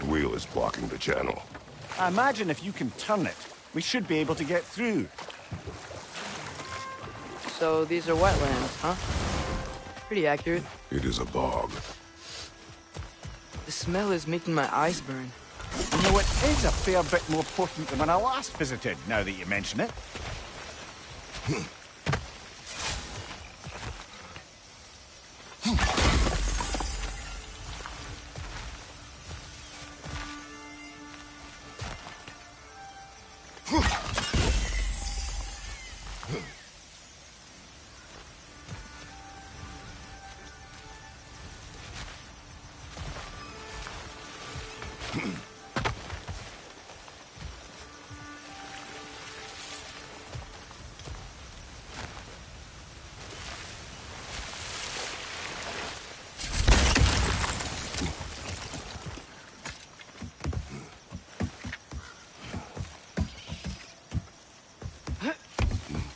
wheel is blocking the channel. I imagine if you can turn it, we should be able to get through. So these are wetlands, huh? Pretty accurate. It is a bog. The smell is making my eyes burn. You know, it is a fair bit more potent than when I last visited, now that you mention it.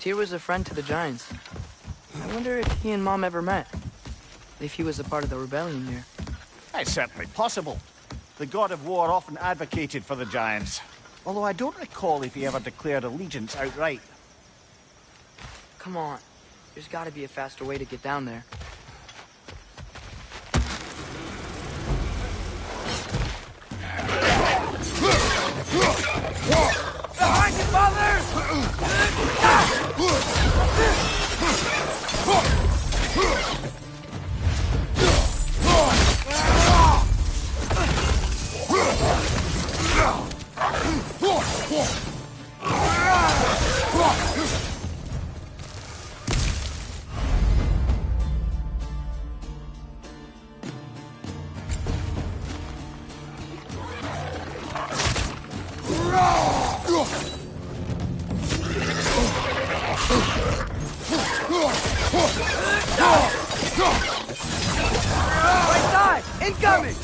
Tyr was a friend to the Giants. I wonder if he and Mom ever met. If he was a part of the rebellion here. It's certainly possible. The god of war often advocated for the Giants. Although I don't recall if he ever declared allegiance outright. Come on. There's gotta be a faster way to get down there. Behind you, father! Right side! Incoming!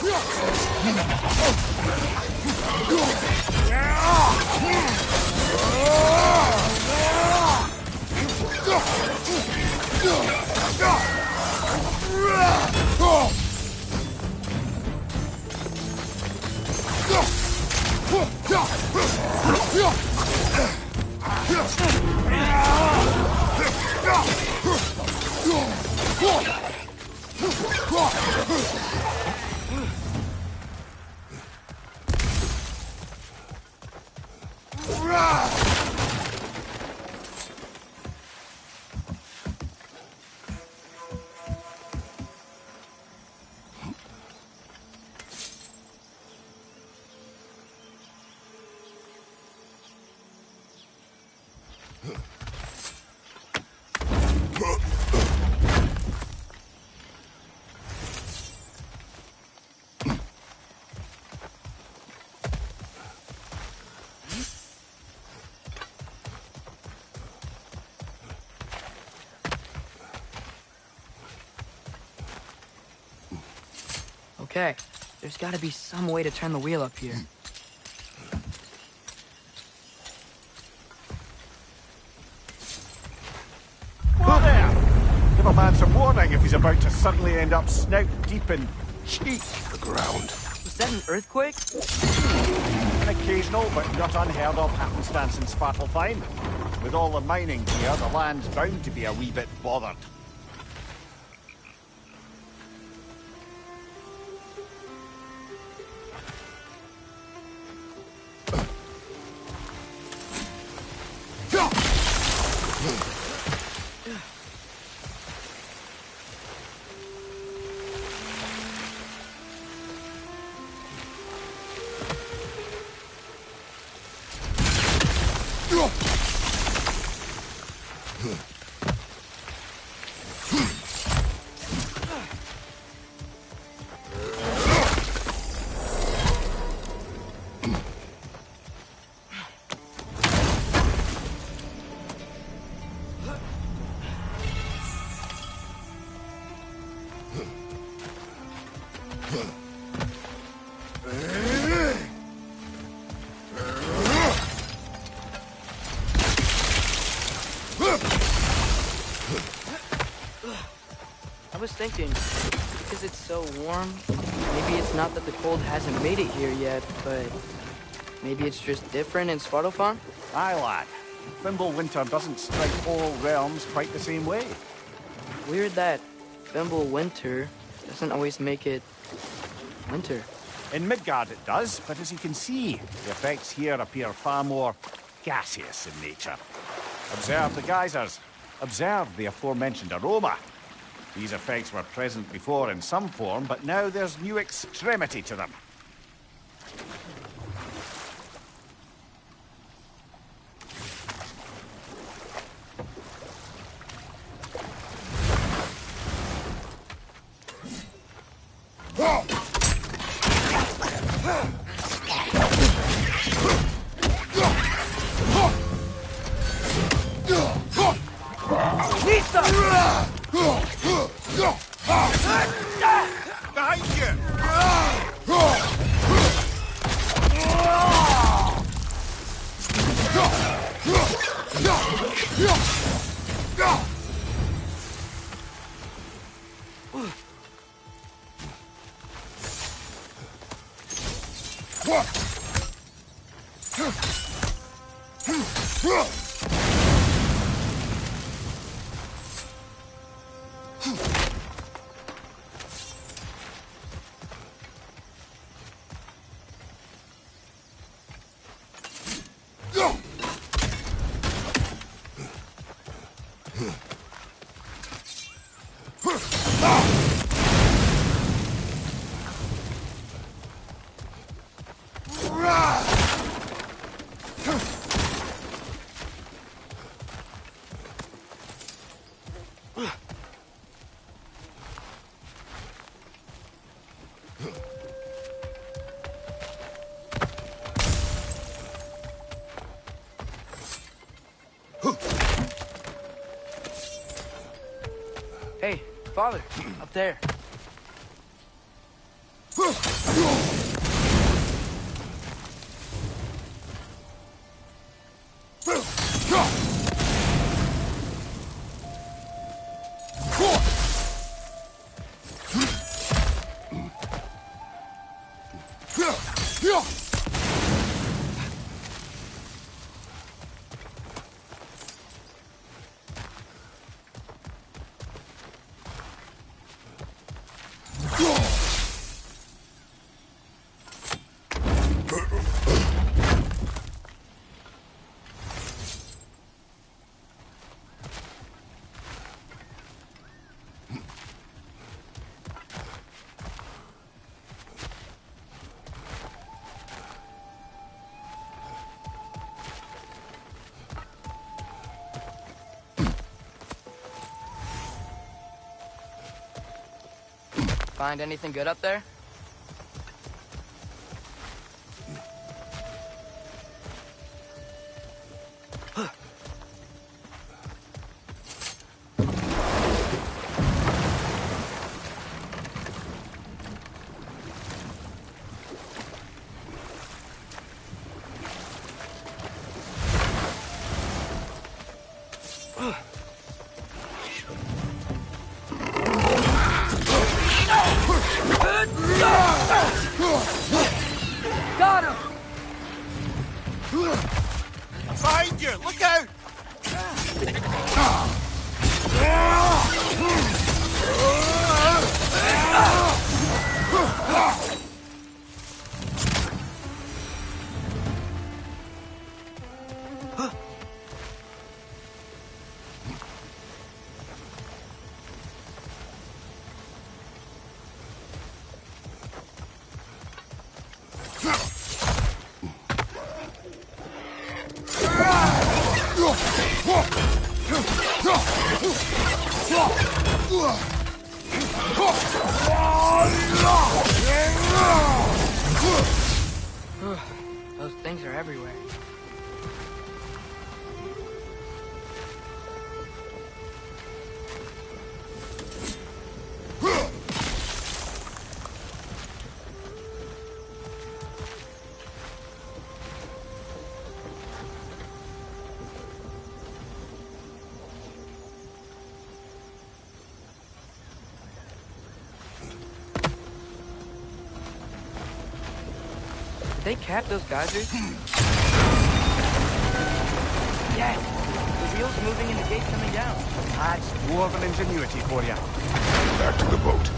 Okay, there's gotta be some way to turn the wheel up here. Whoa there! Give a man some warning if he's about to suddenly end up snout deep in cheek. The ground. Was that an earthquake? An occasional but not unheard of happenstance in Svartalfheim. With all the mining here, the land's bound to be a wee bit bothered. I was thinking, because it's so warm. Maybe it's not that the cold hasn't made it here yet, but maybe it's just different in Svartalfheim? Aye, lad. Thimble winter doesn't strike all realms quite the same way. Weird that Thimble winter doesn't always make it winter. In Midgard it does, but as you can see, the effects here appear far more gaseous in nature. Observe the geysers. Observe the aforementioned aroma. These effects were present before in some form, but now there's new extremity to them. Behind Hey, father, up there. Find anything good up there? Got him! Behind you! Look out! Those things are everywhere. they cap those geysers? Yes! The wheel's moving and the gate's coming down. That's dwarven ingenuity for you. Back to the boat.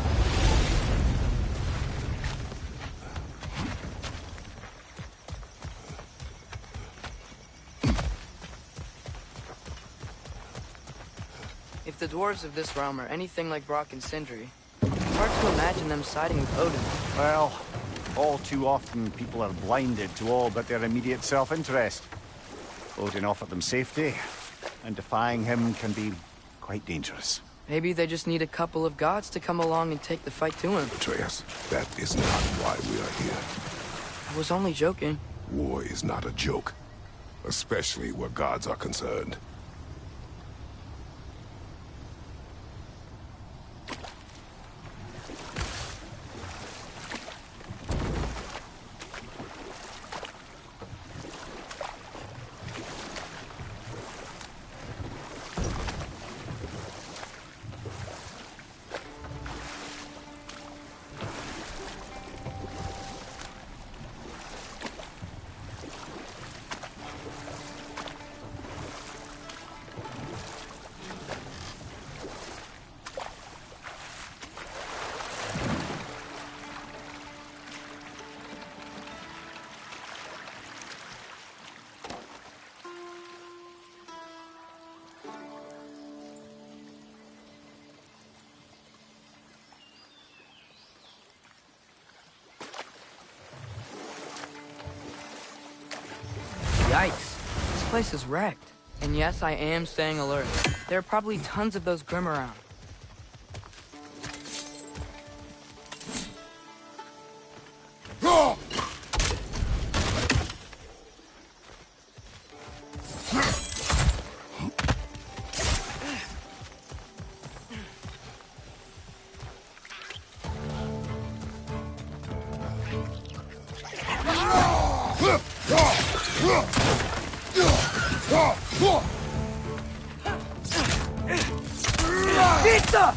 If the dwarves of this realm are anything like Brock and Sindri, it's hard to imagine them siding with Odin. Well, all too often people are blinded to all but their immediate self-interest. Odin offered them safety, and defying him can be quite dangerous. Maybe they just need a couple of gods to come along and take the fight to him. Atreus, that is not why we are here. I was only joking. War is not a joke, especially where gods are concerned. Yikes. This place is wrecked. And yes, I am staying alert. There are probably tons of those Grim around. Pizza!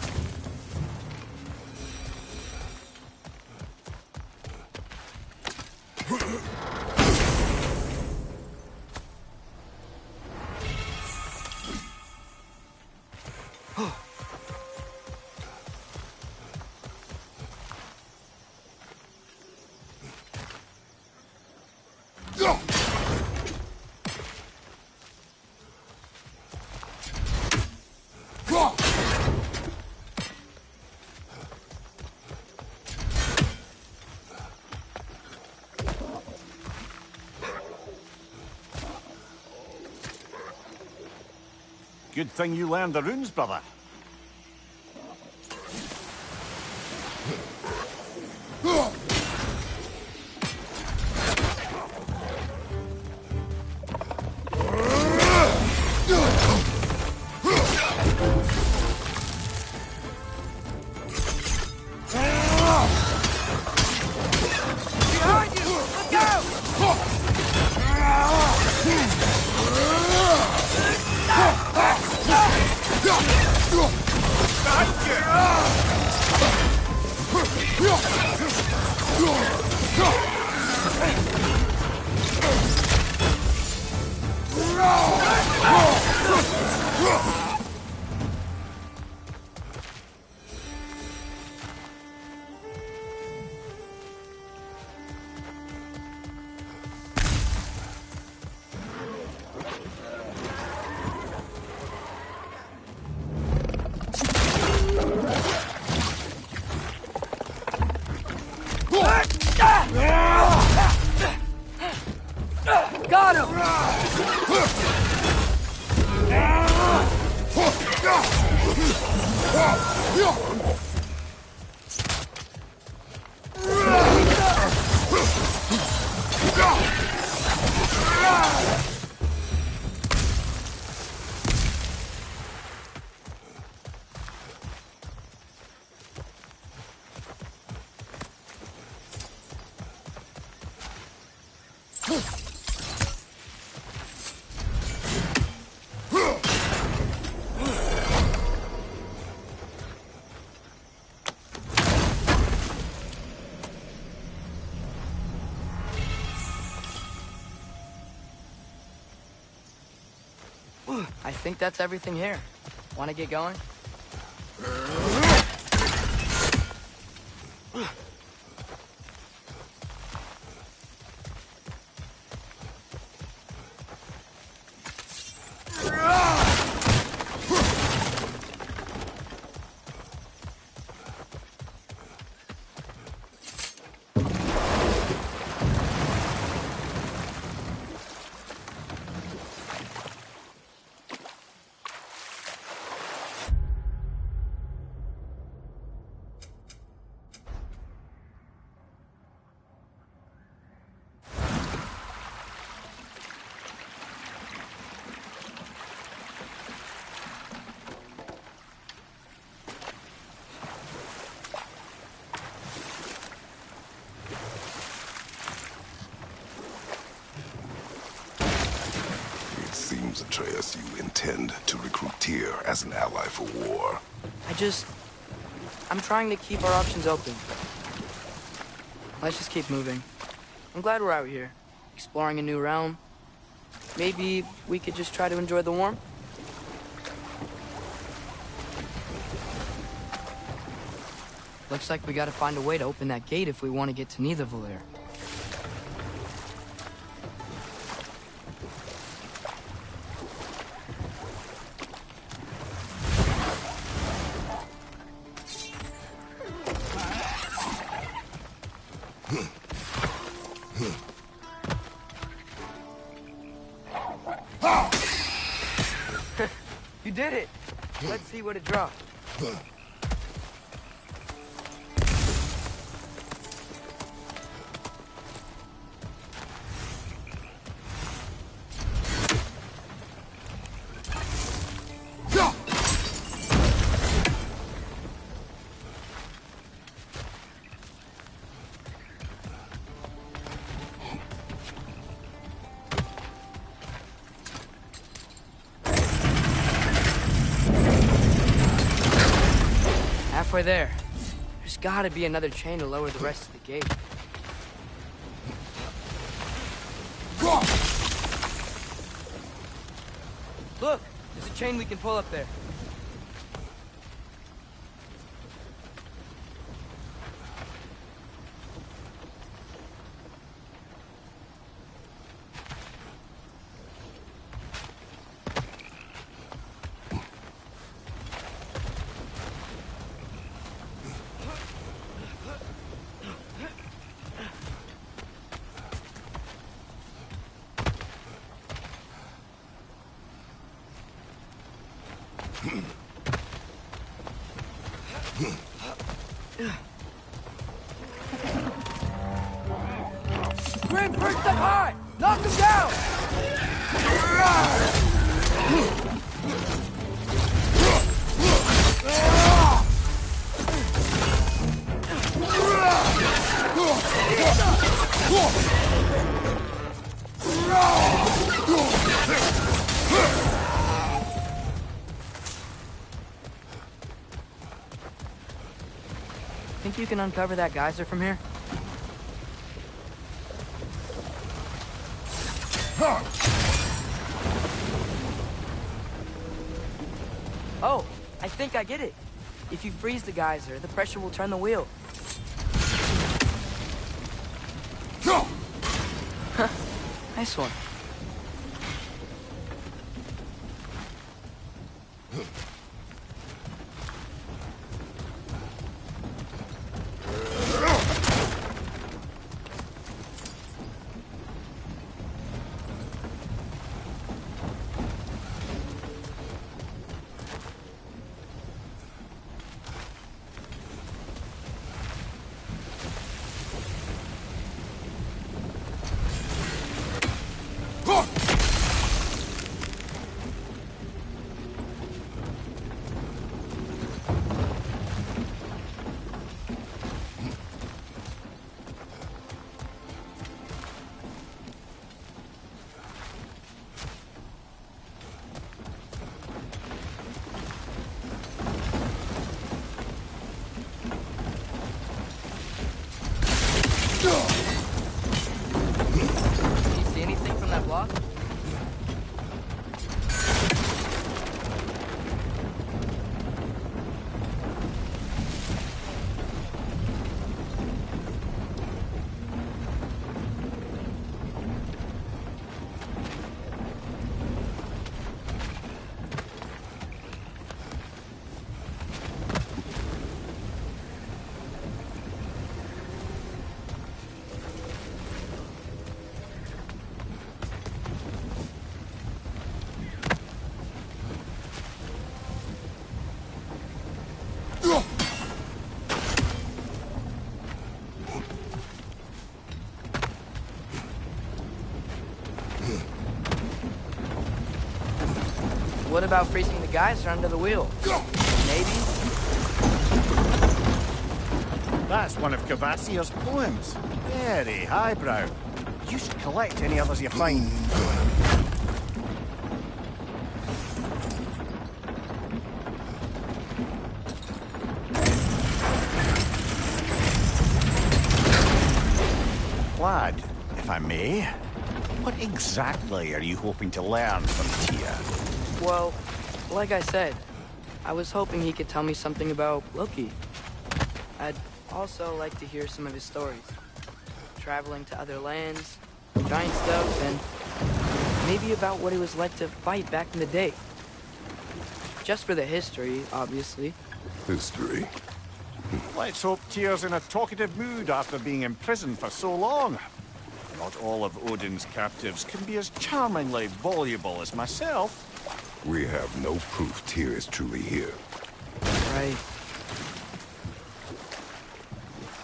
Good thing you learned the runes, brother. Behind you! Look out! Got him! think that's everything here. Want to get going? Seems, Atreus, you intend to recruit Tyr as an ally for war. I'm trying to keep our options open. Let's just keep moving. I'm glad we're out here, exploring a new realm. Maybe we could just try to enjoy the warmth? Looks like we gotta find a way to open that gate if we want to get to Nidavellir. You did it! Let's see what it dropped. Halfway there. There's gotta be another chain to lower the rest of the gate. Look! There's a chain we can pull up there. Grim, perched up high! Knock him down! Think you can uncover that geyser from here? Oh, I think I get it. If you freeze the geyser, the pressure will turn the wheel. Nice one. What about freezing the geyser under the wheel? Maybe? That's one of Cavassier's poems. Very highbrow. You should collect any others you find. Lad, if I may, what exactly are you hoping to learn from Tyr? Well, like I said, I was hoping he could tell me something about Loki. I'd also like to hear some of his stories. Traveling to other lands, giant stuff, and maybe about what it was like to fight back in the day. Just for the history, obviously. History. Let's hope Tyr's in a talkative mood after being imprisoned for so long. Not all of Odin's captives can be as charmingly voluble as myself. We have no proof Tyr is truly here. Right.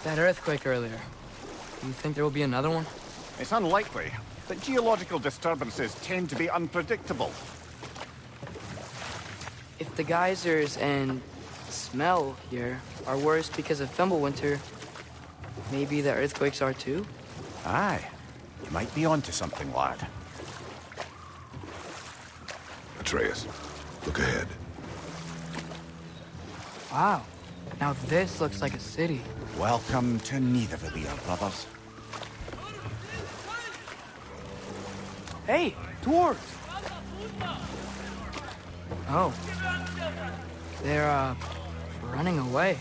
That earthquake earlier. Do you think there will be another one? It's unlikely, but geological disturbances tend to be unpredictable. If the geysers and smell here are worse because of Fimbulwinter, maybe the earthquakes are too? Aye, you might be onto something, lad. Atreus, look ahead. Wow. Now this looks like a city. Welcome to Nidavellir, brothers. Hey, dwarves! Oh. They're, running away.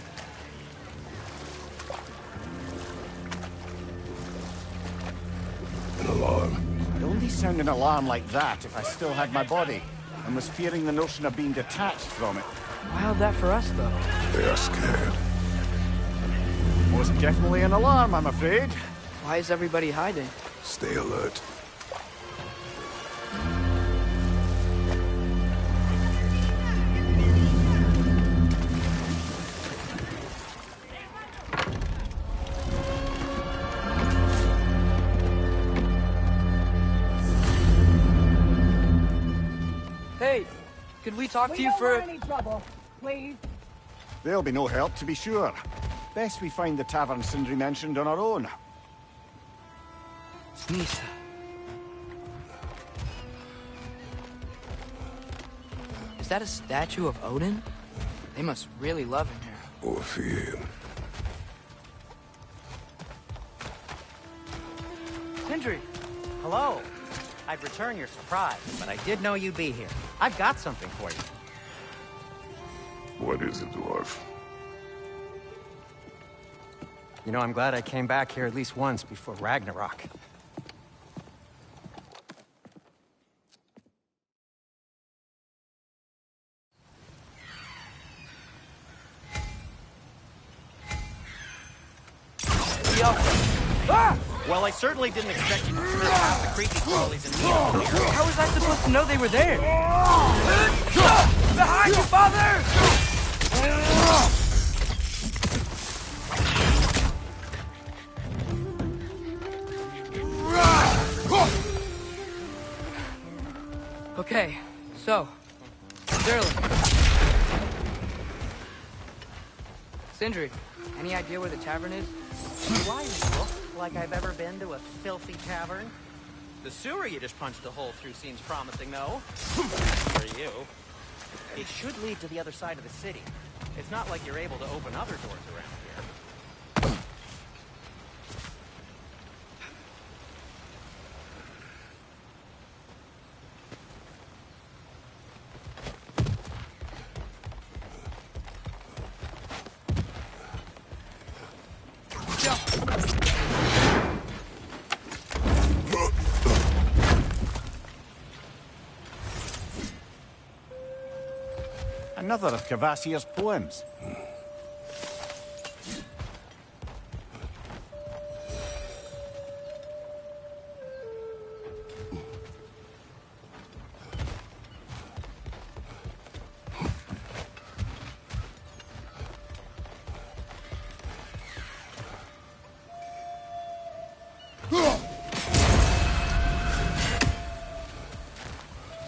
An alarm. I'd only sound an alarm like that if I still had my body, and was fearing the notion of being detached from it. Wild that for us, though. They are scared. Most definitely an alarm, I'm afraid. Why is everybody hiding? Stay alert. Hey, could we talk to you don't for... want any trouble, please. There'll be no help, to be sure. Best we find the tavern Sindri mentioned on our own. Nisa. Is that a statue of Odin? They must really love him here. Or fear him. Sindri! Hello. I'd return your surprise, but I did know you'd be here. I've got something for you. What is it, dwarf? You know, I'm glad I came back here at least once before Ragnarok. Ah! Well, I certainly didn't expect you to slip past the creepy crawlies and needle here. How was I supposed to know they were there? Behind you, father! Okay, so, Sterling. Sindri, any idea where the tavern is? Do I look like I've ever been to a filthy tavern? The sewer you just punched a hole through seems promising, though. For you. It should lead to the other side of the city. It's not like you're able to open other doors around here. Another of Cavassier's poems.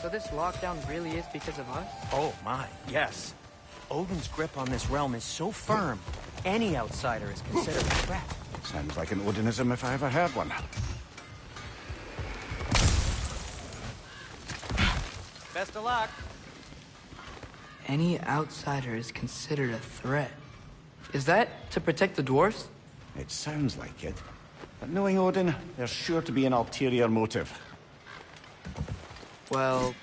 So So this lockdown really is because of us? Oh my, yes. Odin's grip on this realm is so firm, any outsider is considered a threat. Sounds like an Odinism if I ever heard one. Best of luck. Any outsider is considered a threat. Is that to protect the dwarves? It sounds like it. But knowing Odin, there's sure to be an ulterior motive. Well,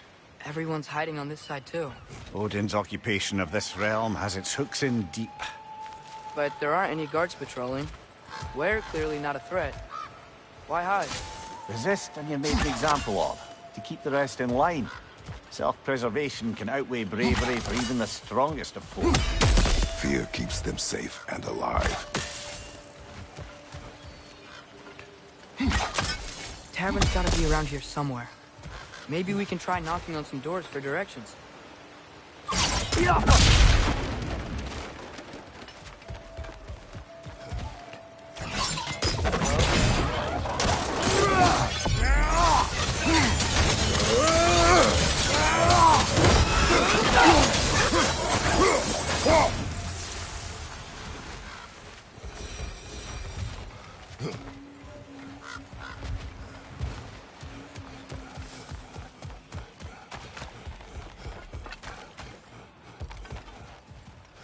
everyone's hiding on this side too. Odin's occupation of this realm has its hooks in deep. But there aren't any guards patrolling. We're clearly not a threat. Why hide? Resist and you're made an example of, to keep the rest in line. Self-preservation can outweigh bravery for even the strongest of foes. Fear keeps them safe and alive. Tavern's gotta be around here somewhere. Maybe we can try knocking on some doors for directions.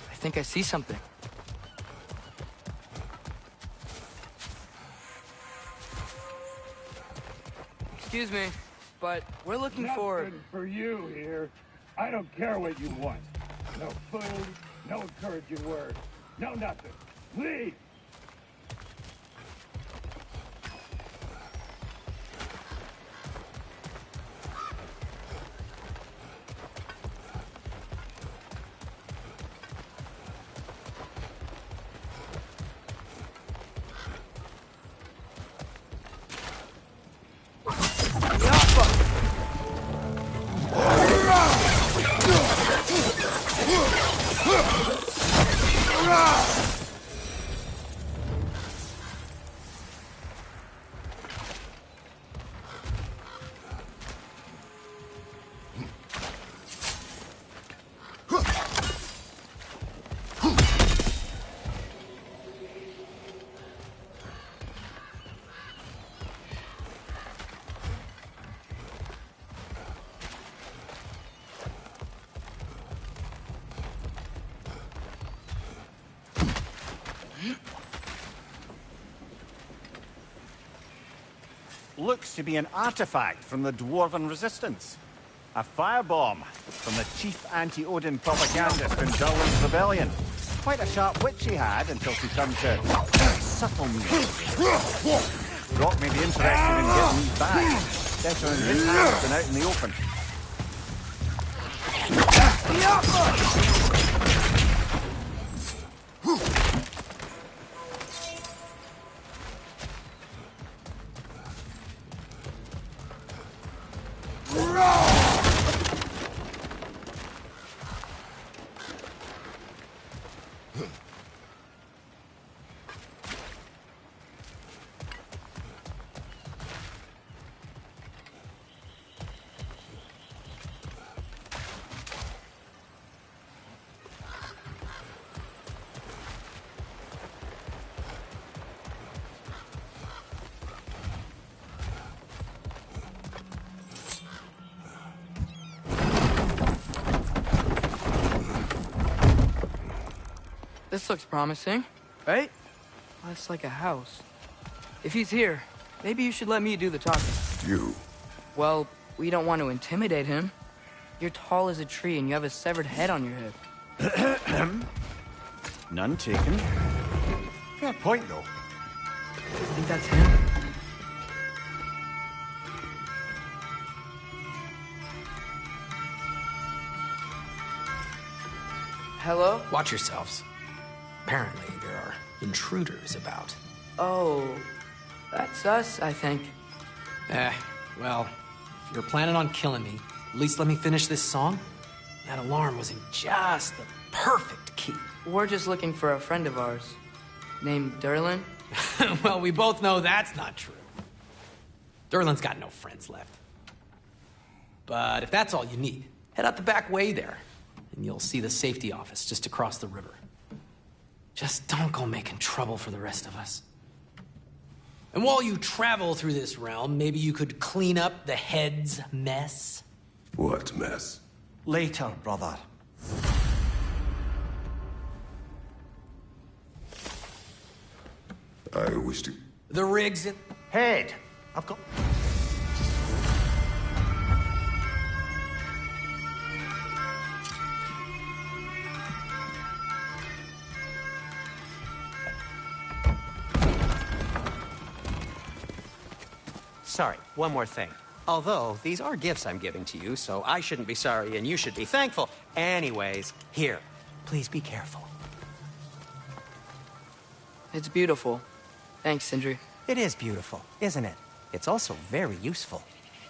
I think I see something. Excuse me, but we're looking for... Nothing for you here. I don't care what you want. No food, no encouraging words, no nothing. Leave! Looks to be an artifact from the Dwarven Resistance. A firebomb from the chief anti-Odin propagandist in Durlin's rebellion. Quite a sharp wit she had until she turned to subtle means. Got me the interested in getting these back. Better in his hands than out in the open. This looks promising, right? Well, it's like a house. If he's here, maybe you should let me do the talking. You. Well, we don't want to intimidate him. You're tall as a tree and you have a severed head on your head. None taken. Fair point, though. I think that's him. Hello? Watch yourselves. Apparently, there are intruders about. Oh, that's us, I think. Well, if you're planning on killing me, at least let me finish this song. That alarm was in just the perfect key. We're just looking for a friend of ours, named Durlin. Well, we both know that's not true. Durlin's got no friends left. But if that's all you need, head out the back way there, and you'll see the safety office just across the river. Just don't go making trouble for the rest of us. And while you travel through this realm, maybe you could clean up the head's mess? What mess? Later, brother. I wish to... The rig's in... Head! I've got... Sorry, one more thing. Although, these are gifts I'm giving to you, so I shouldn't be sorry and you should be thankful. Anyways, here, please be careful. It's beautiful. Thanks, Sindri. It is beautiful, isn't it? It's also very useful.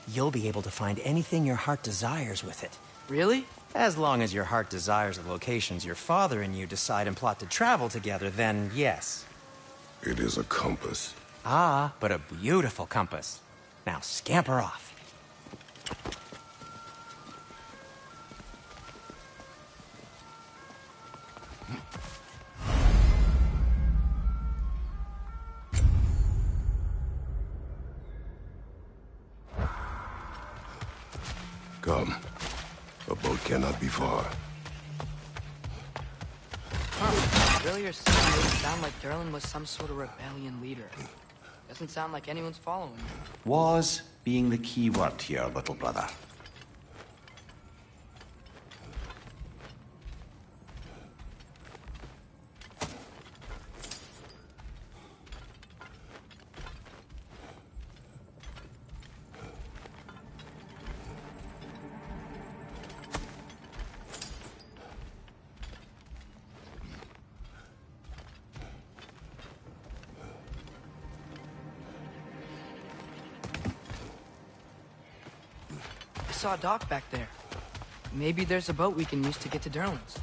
You'll be able to find anything your heart desires with it. Really? As long as your heart desires the locations your father and you decide and plot to travel together, then yes. It is a compass. Ah, but a beautiful compass. Now scamper off. Come. A boat cannot be far. Earlier scene made it sound like Durlin was some sort of rebellion leader. Doesn't sound like anyone's following him. Was being the key word here, little brother. I saw a dock back there. Maybe there's a boat we can use to get to Durlin's.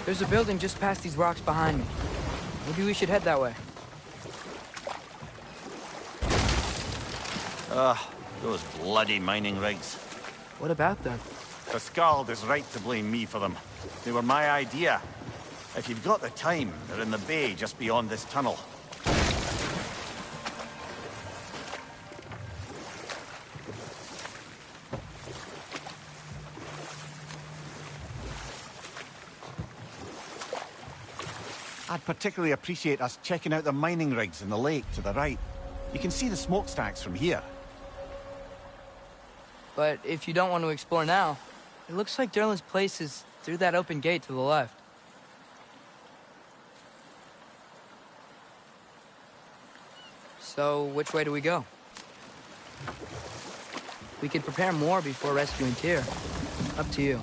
There's a building just past these rocks behind me. Maybe we should head that way. Those bloody mining rigs. What about them? The Skald is right to blame me for them. They were my idea. If you've got the time, they're in the bay just beyond this tunnel. I'd particularly appreciate us checking out the mining rigs in the lake to the right. You can see the smokestacks from here. But if you don't want to explore now, it looks like Durlin's place is through that open gate to the left. So, which way do we go? We could prepare more before rescuing Tyr. Up to you.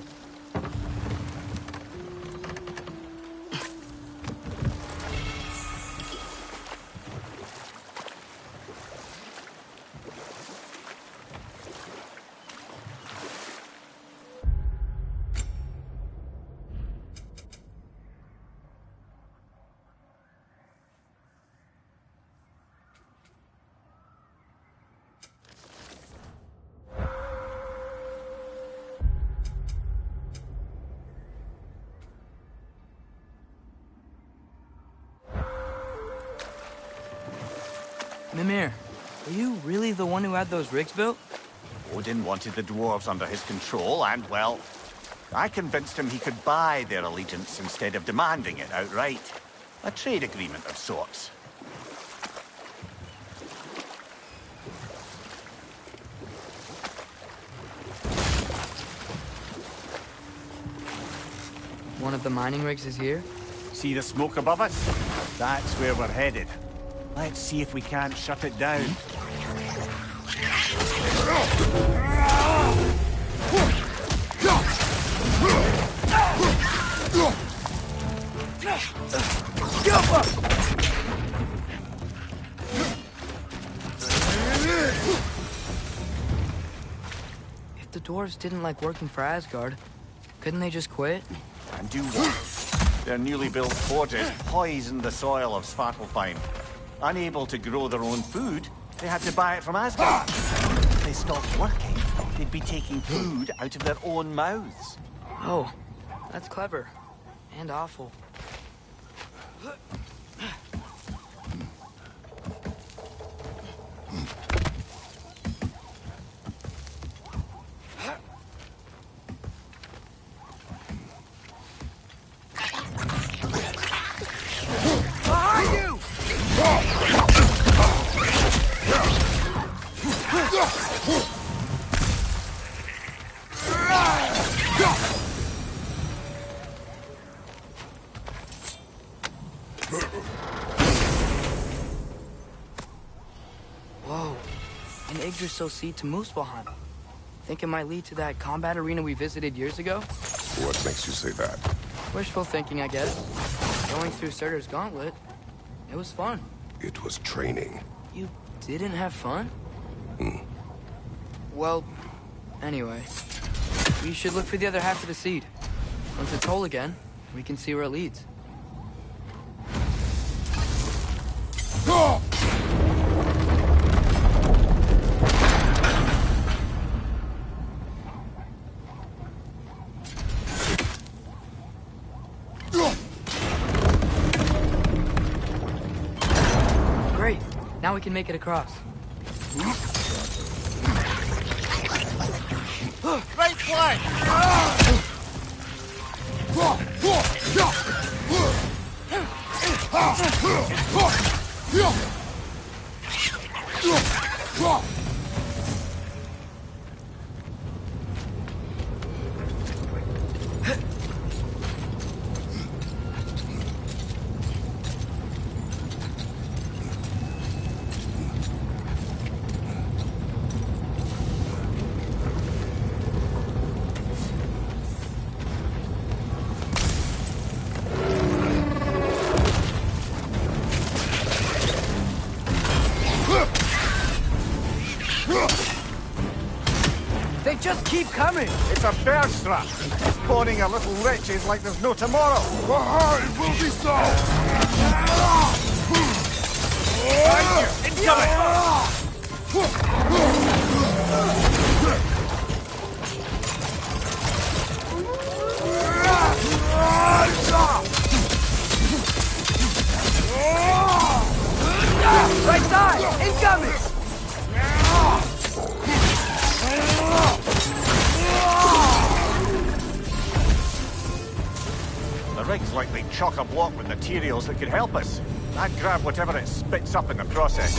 Mimir, are you really the one who had those rigs built? Odin wanted the dwarves under his control, and, well, I convinced him he could buy their allegiance instead of demanding it outright. A trade agreement of sorts. One of the mining rigs is here? See the smoke above us? That's where we're headed. Let's see if we can't shut it down. the dwarves didn't like working for Asgard, couldn't they just quit? And do what? Their newly built forges poisoned the soil of Svartalfheim. Unable to grow their own food, they had to buy it from Asgard. If they stopped working, they'd be taking food out of their own mouths. Oh, that's clever. And awful. Whoa, an Yggdrasil seed to Muspelheim. Think it might lead to that combat arena we visited years ago? What makes you say that? Wishful thinking, I guess. Going through Surtur's gauntlet, it was fun. It was training. You didn't have fun? Well, anyway, we should look for the other half of the seed. Once it's whole again, we can see where it leads. Great. Now we can make it across. Great play! They just keep coming! It's a bear trap. Spawning our little wretches like there's no tomorrow. It will be so! Right side! Incoming! The rig's likely chock-a-block with materials that could help us. I'd grab whatever it spits up in the process.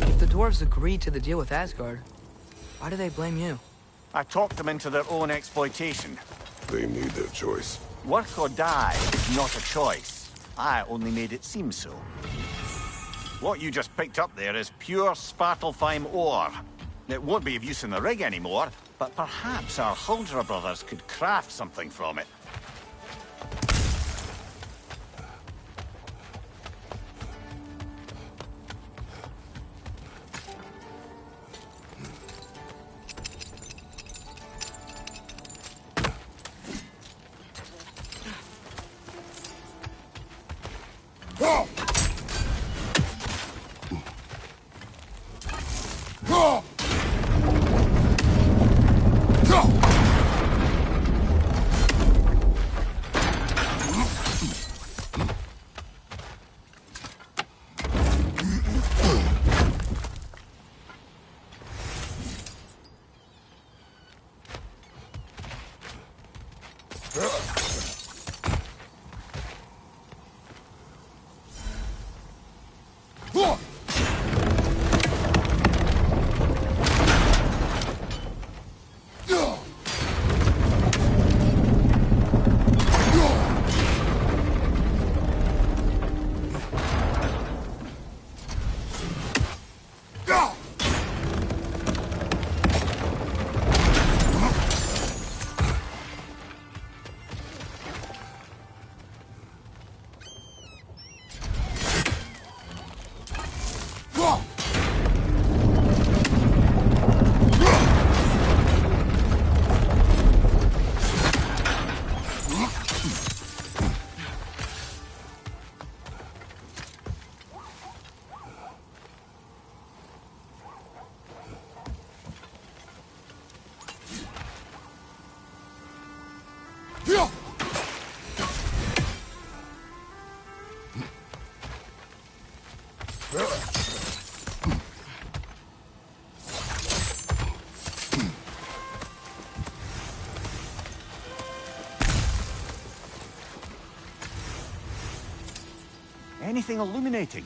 If the dwarves agreed to the deal with Asgard, why do they blame you? I talked them into their own exploitation. They made their choice. Work or die is not a choice. I only made it seem so. What you just picked up there is pure Svartalfheim ore. It won't be of use in the rig anymore, but perhaps our Huldra brothers could craft something from it. anything illuminating.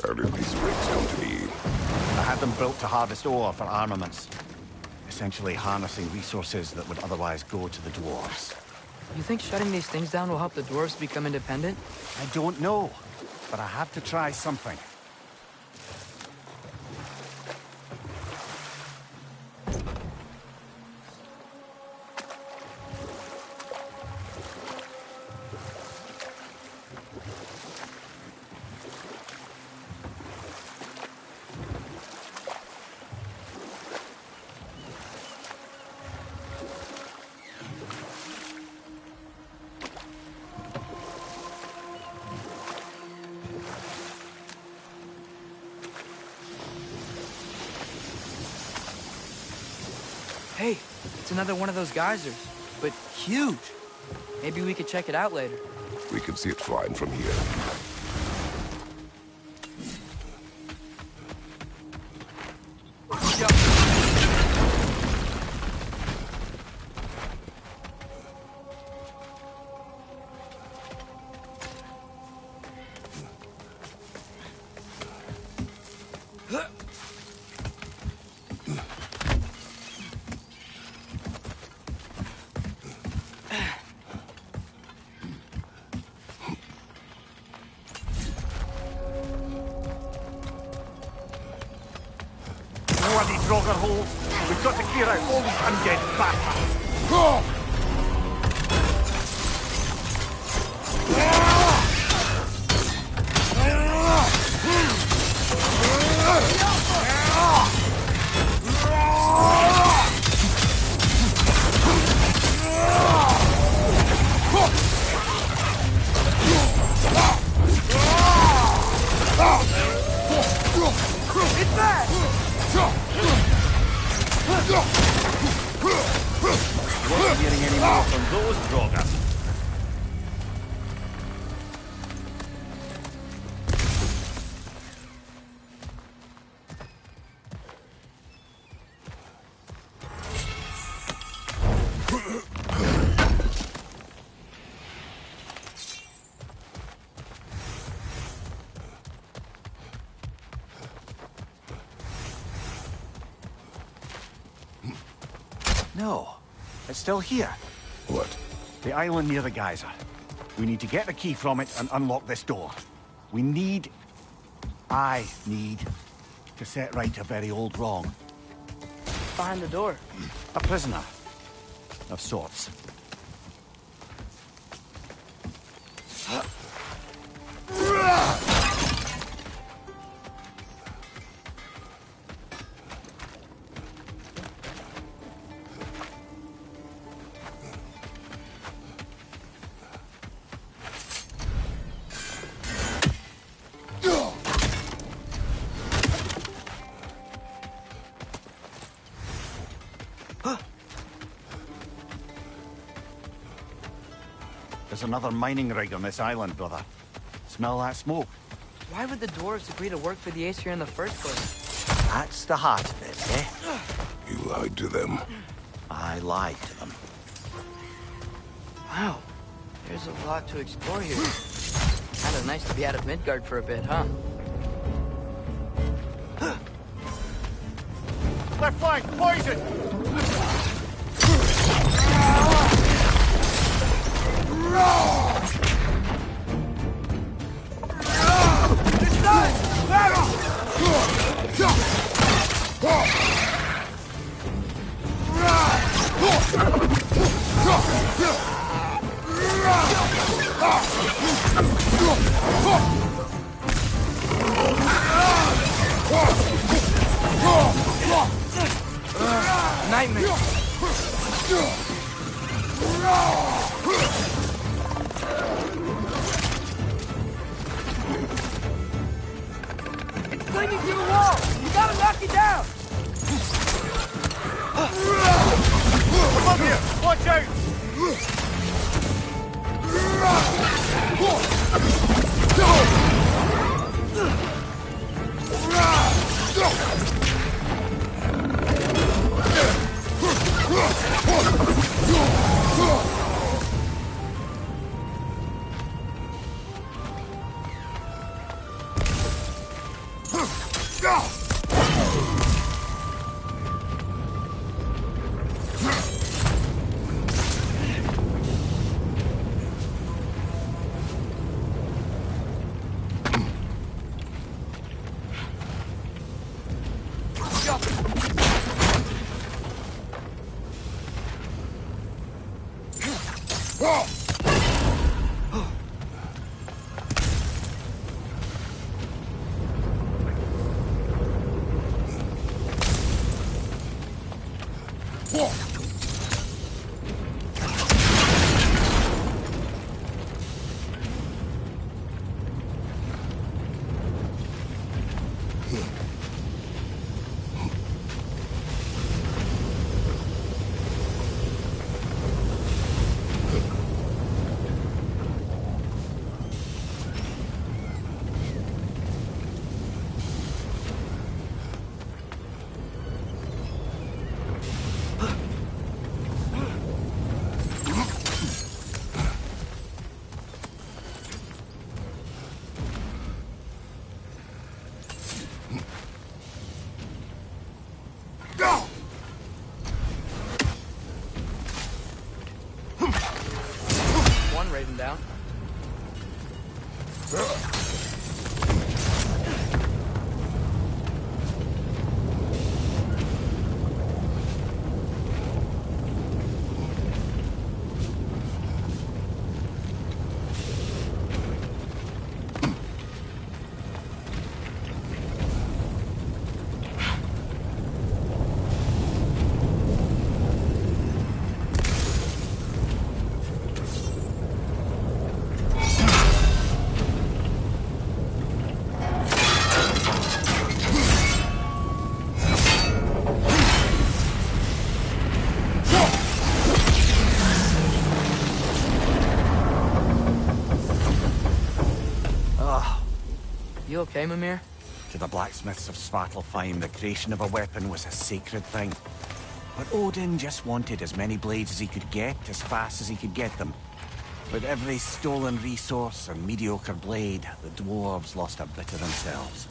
How did these rigs come to be? I had them built to harvest ore for armaments. Essentially harnessing resources that would otherwise go to the dwarves. You think shutting these things down will help the dwarves become independent? I don't know, but I have to try something. Hey, it's another one of those geysers, but huge. Maybe we could check it out later. We can see it fine from here. Bloody Draugr holes! We've got to clear out all these undead bastards! Won't be getting any more from those Draugr. No, it's still here. What? The island near the geyser. We need to get the key from it and unlock this door. I need to set right a very old wrong. Behind the door. A prisoner of sorts. There's another mining rig on this island, brother. Smell that smoke? Why would the dwarves agree to work for the Aesir in the first place? That's the heart of it, eh? You lied to them. I lied to them. Wow, there's a lot to explore here. Kinda nice to be out of Midgard for a bit, huh? Left flank, poison! It's done! Battle! holding to the wall! You gotta knock it down! Above you! Watch out! One raven down. You okay, Mimir? To the blacksmiths of Svartalfheim, the creation of a weapon was a sacred thing. But Odin just wanted as many blades as he could get, as fast as he could get them. With every stolen resource and mediocre blade, the dwarves lost a bit of themselves.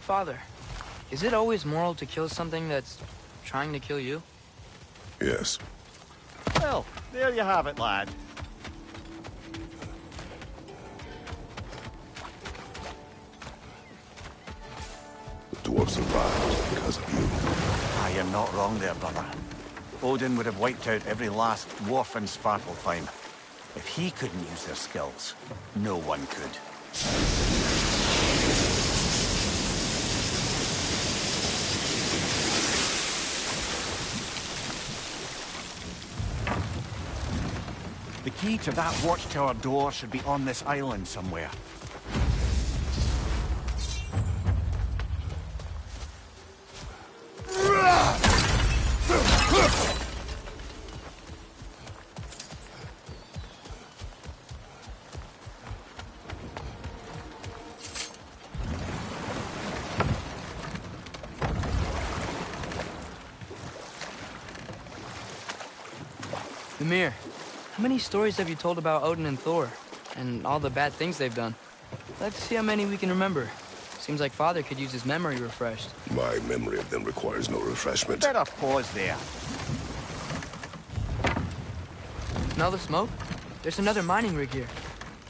Father, is it always moral to kill something that's trying to kill you? Yes. Well, there you have it, lad. The dwarves survived because of you. Ah, you're not wrong there, brother. Odin would have wiped out every last dwarf in Svartalfheim. If he couldn't use their skills, no one could. The key to that watchtower door should be on this island somewhere. Mimir, how many stories have you told about Odin and Thor? And all the bad things they've done? I'd like to see how many we can remember. Seems like Father could use his memory refreshed. My memory of them requires no refreshment. Better pause there. Smell the smoke? There's another mining rig here.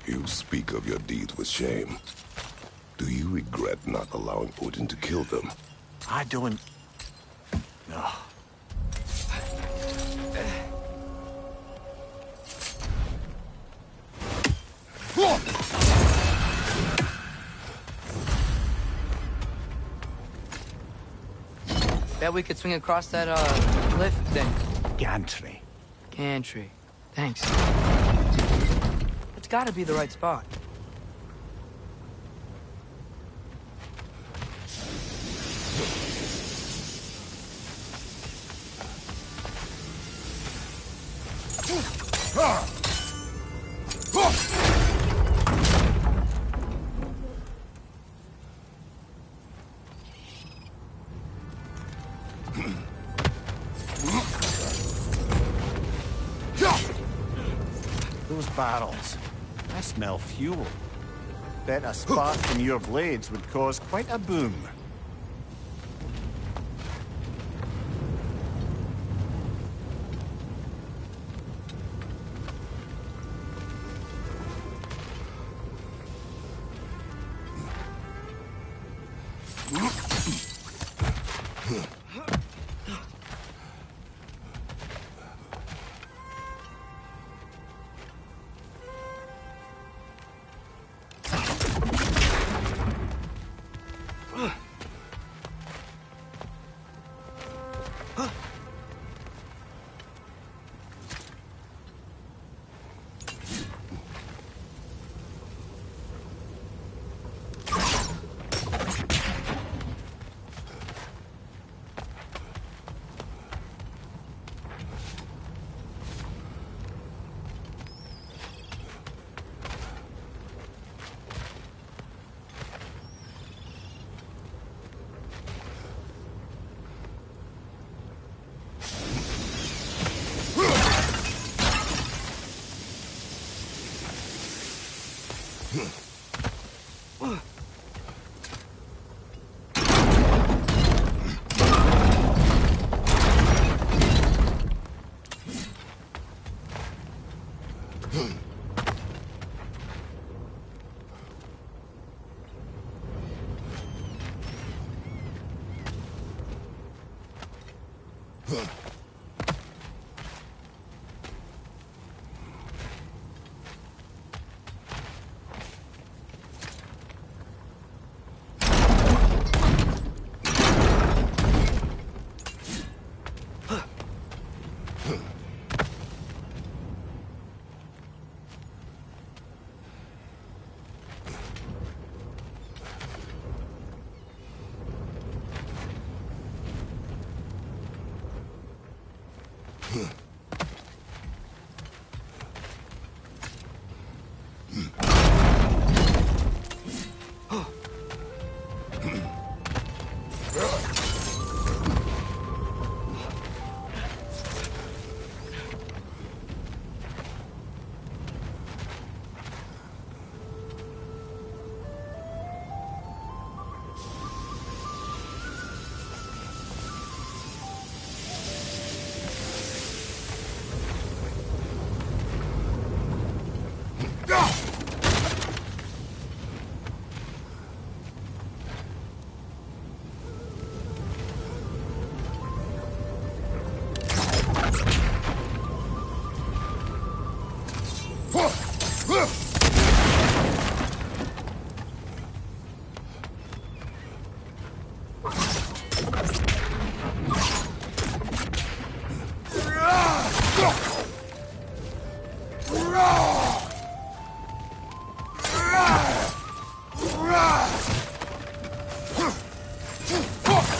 You speak of your deeds with shame. Do you regret not allowing Odin to kill them? I don't... No. Bet we could swing across that, cliff thing. Gantry. Gantry. Thanks. It's gotta be the right spot. Those barrels. I smell fuel. Bet a spark from your blades would cause quite a boom.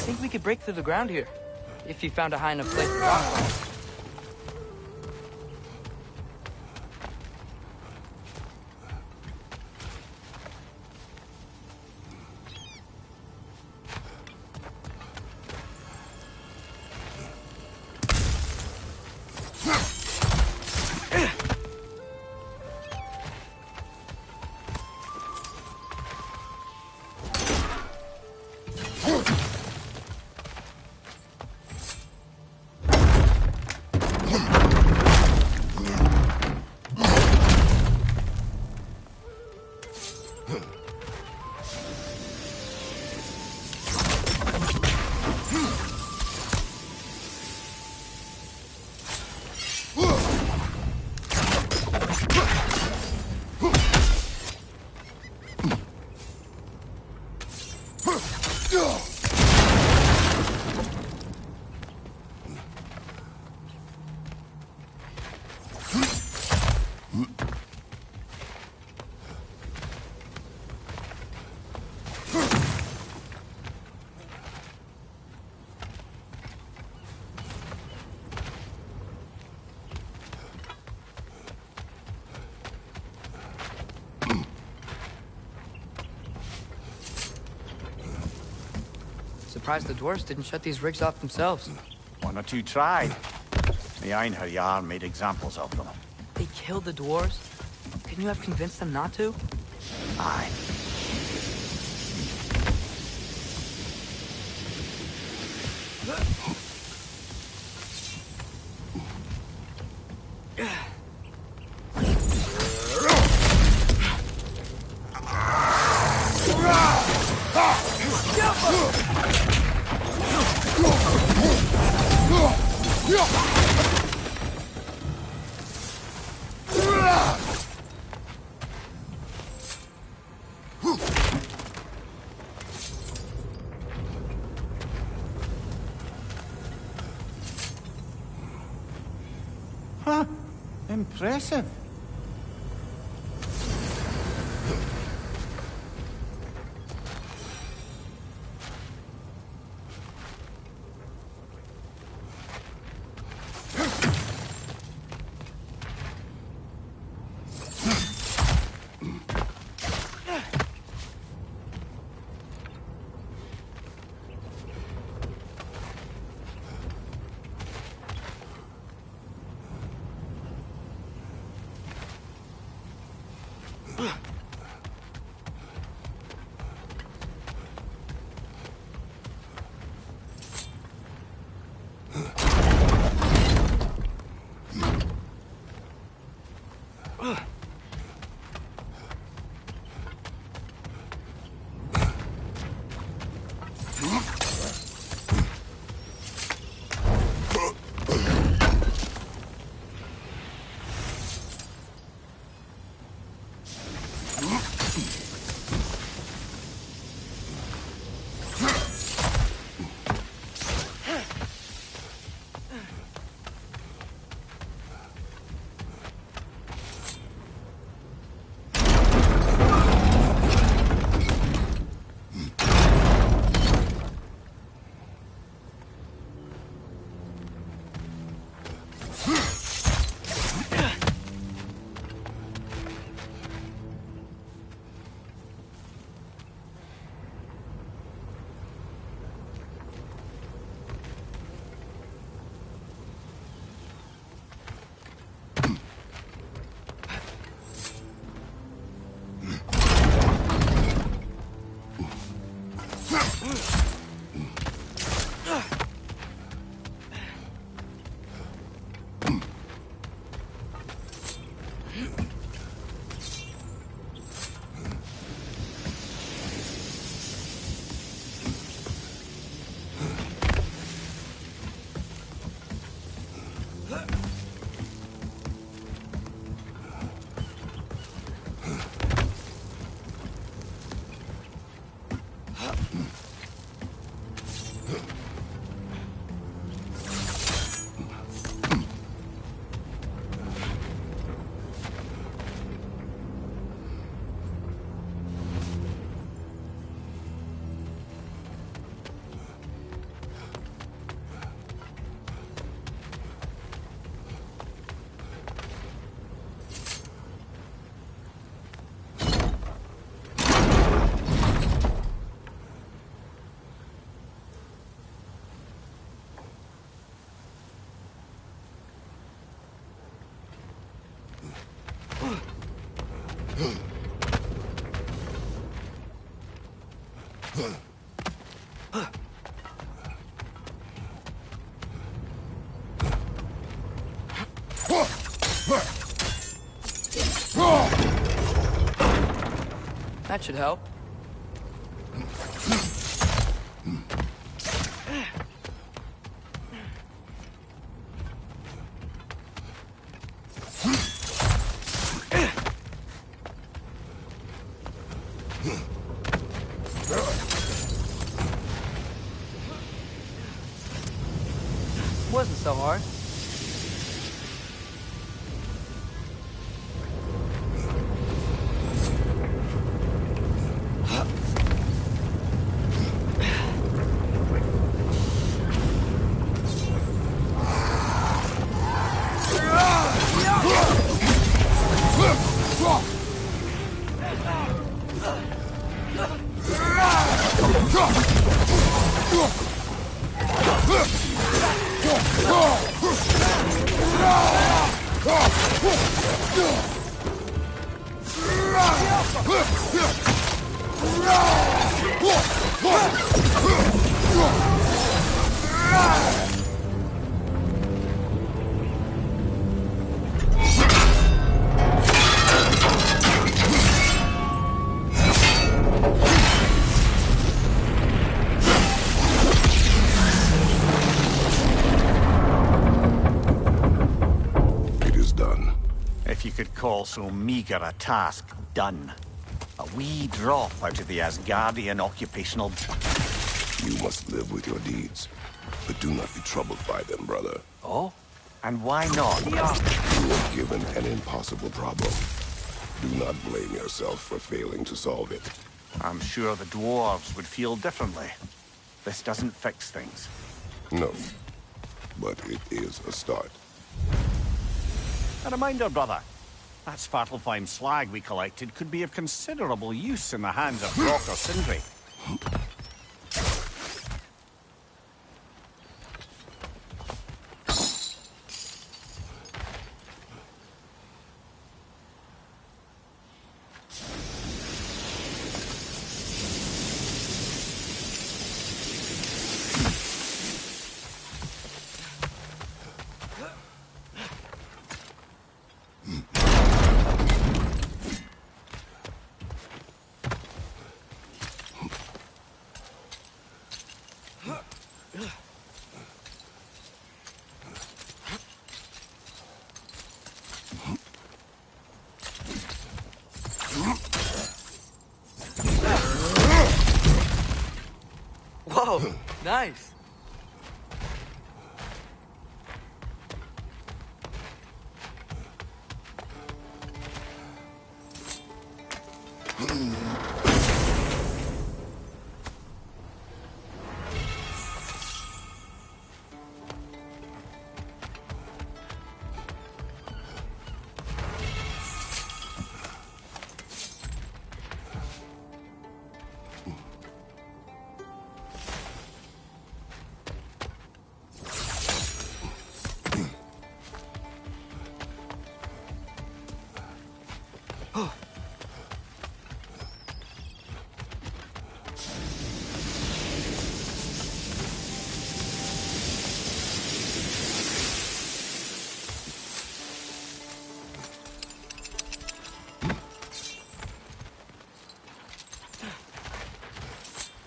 think we could break through the ground here, if you found a high enough place to drop from. Surprised the dwarves didn't shut these rigs off themselves. One or two tried. The Einherjar made examples of them. They killed the dwarves? Couldn't you have convinced them not to? Aye. Huh. Impressive. That should help. Wasn't so hard. Call so meager a task done. A wee drop out of the Asgardian occupational... You must live with your deeds, but do not be troubled by them, brother. Oh? And why not? You are given an impossible problem. Do not blame yourself for failing to solve it. I'm sure the dwarves would feel differently. This doesn't fix things. No, but it is a start. A reminder, brother. That Svartalfheim slag we collected could be of considerable use in the hands of Brock or Sindri. Whoa, nice.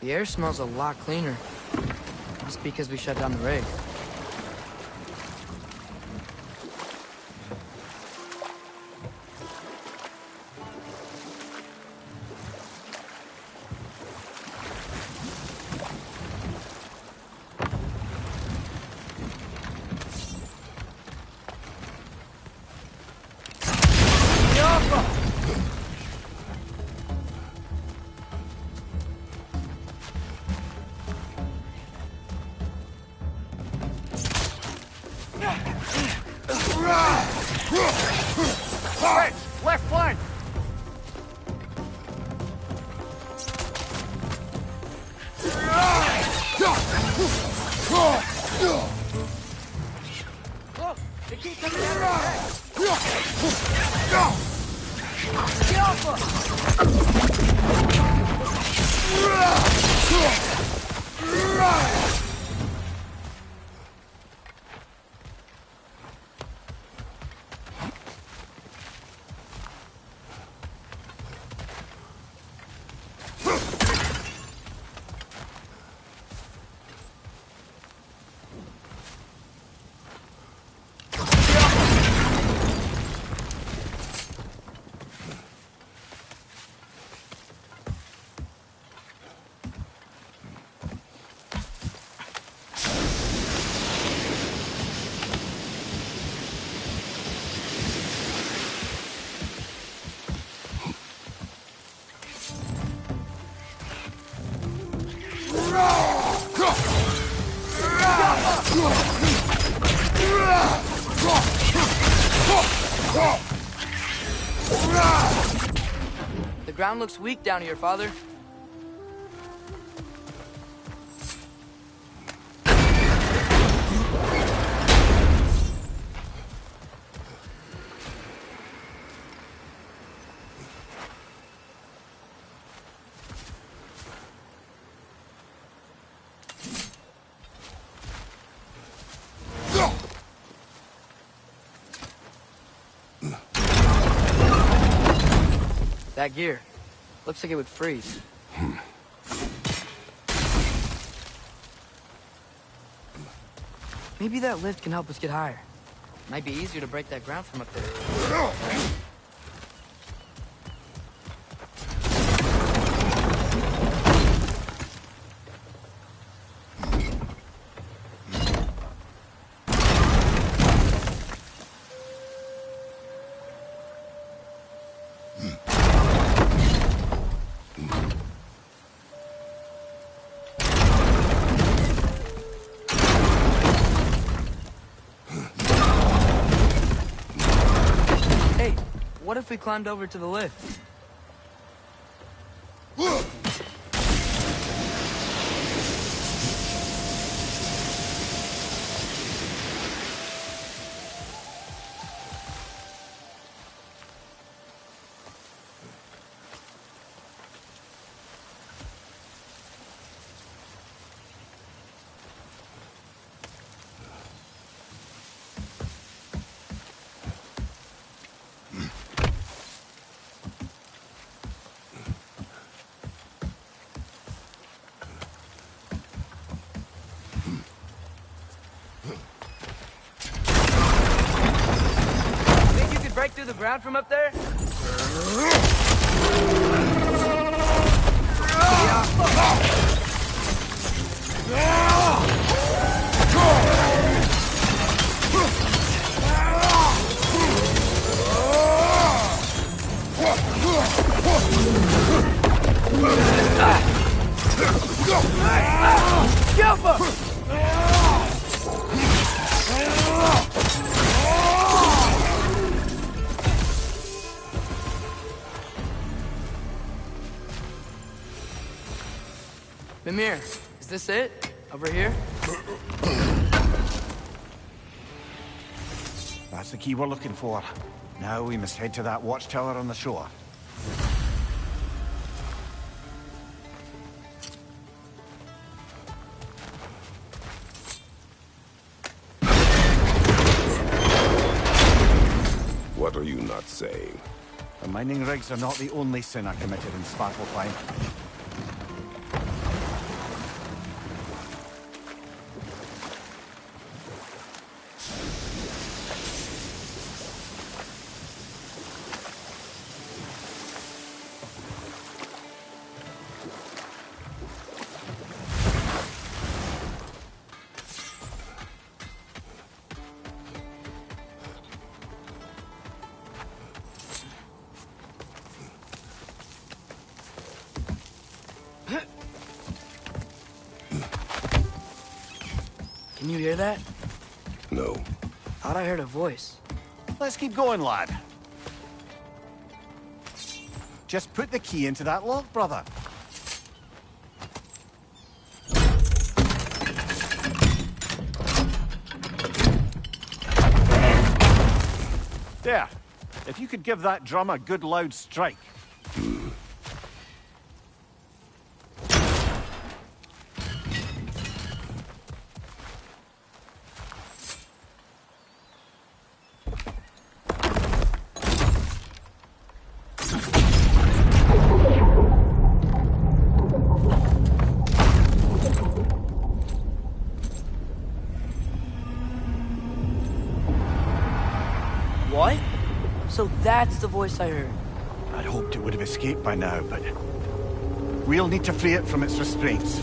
The air smells a lot cleaner. Must be because we shut down the rig. Left flank! Look, they keep coming at us. The ground looks weak down here, Father. That gear. Looks like it would freeze. Maybe that lift can help us get higher. Might be easier to break that ground from up there. What if we climbed over to the lift? Break through the ground from up there? Mimir, is this it? Over here? That's the key we're looking for. Now we must head to that watchtower on the shore. What are you not saying? The mining rigs are not the only sin I committed in Sparklefine. Can you hear that? No. Thought I heard a voice. Let's keep going, lad. Just put the key into that lock, brother. There. If you could give that drum a good loud strike. What? So that's the voice I heard. I'd hoped it would have escaped by now, but we'll need to free it from its restraints.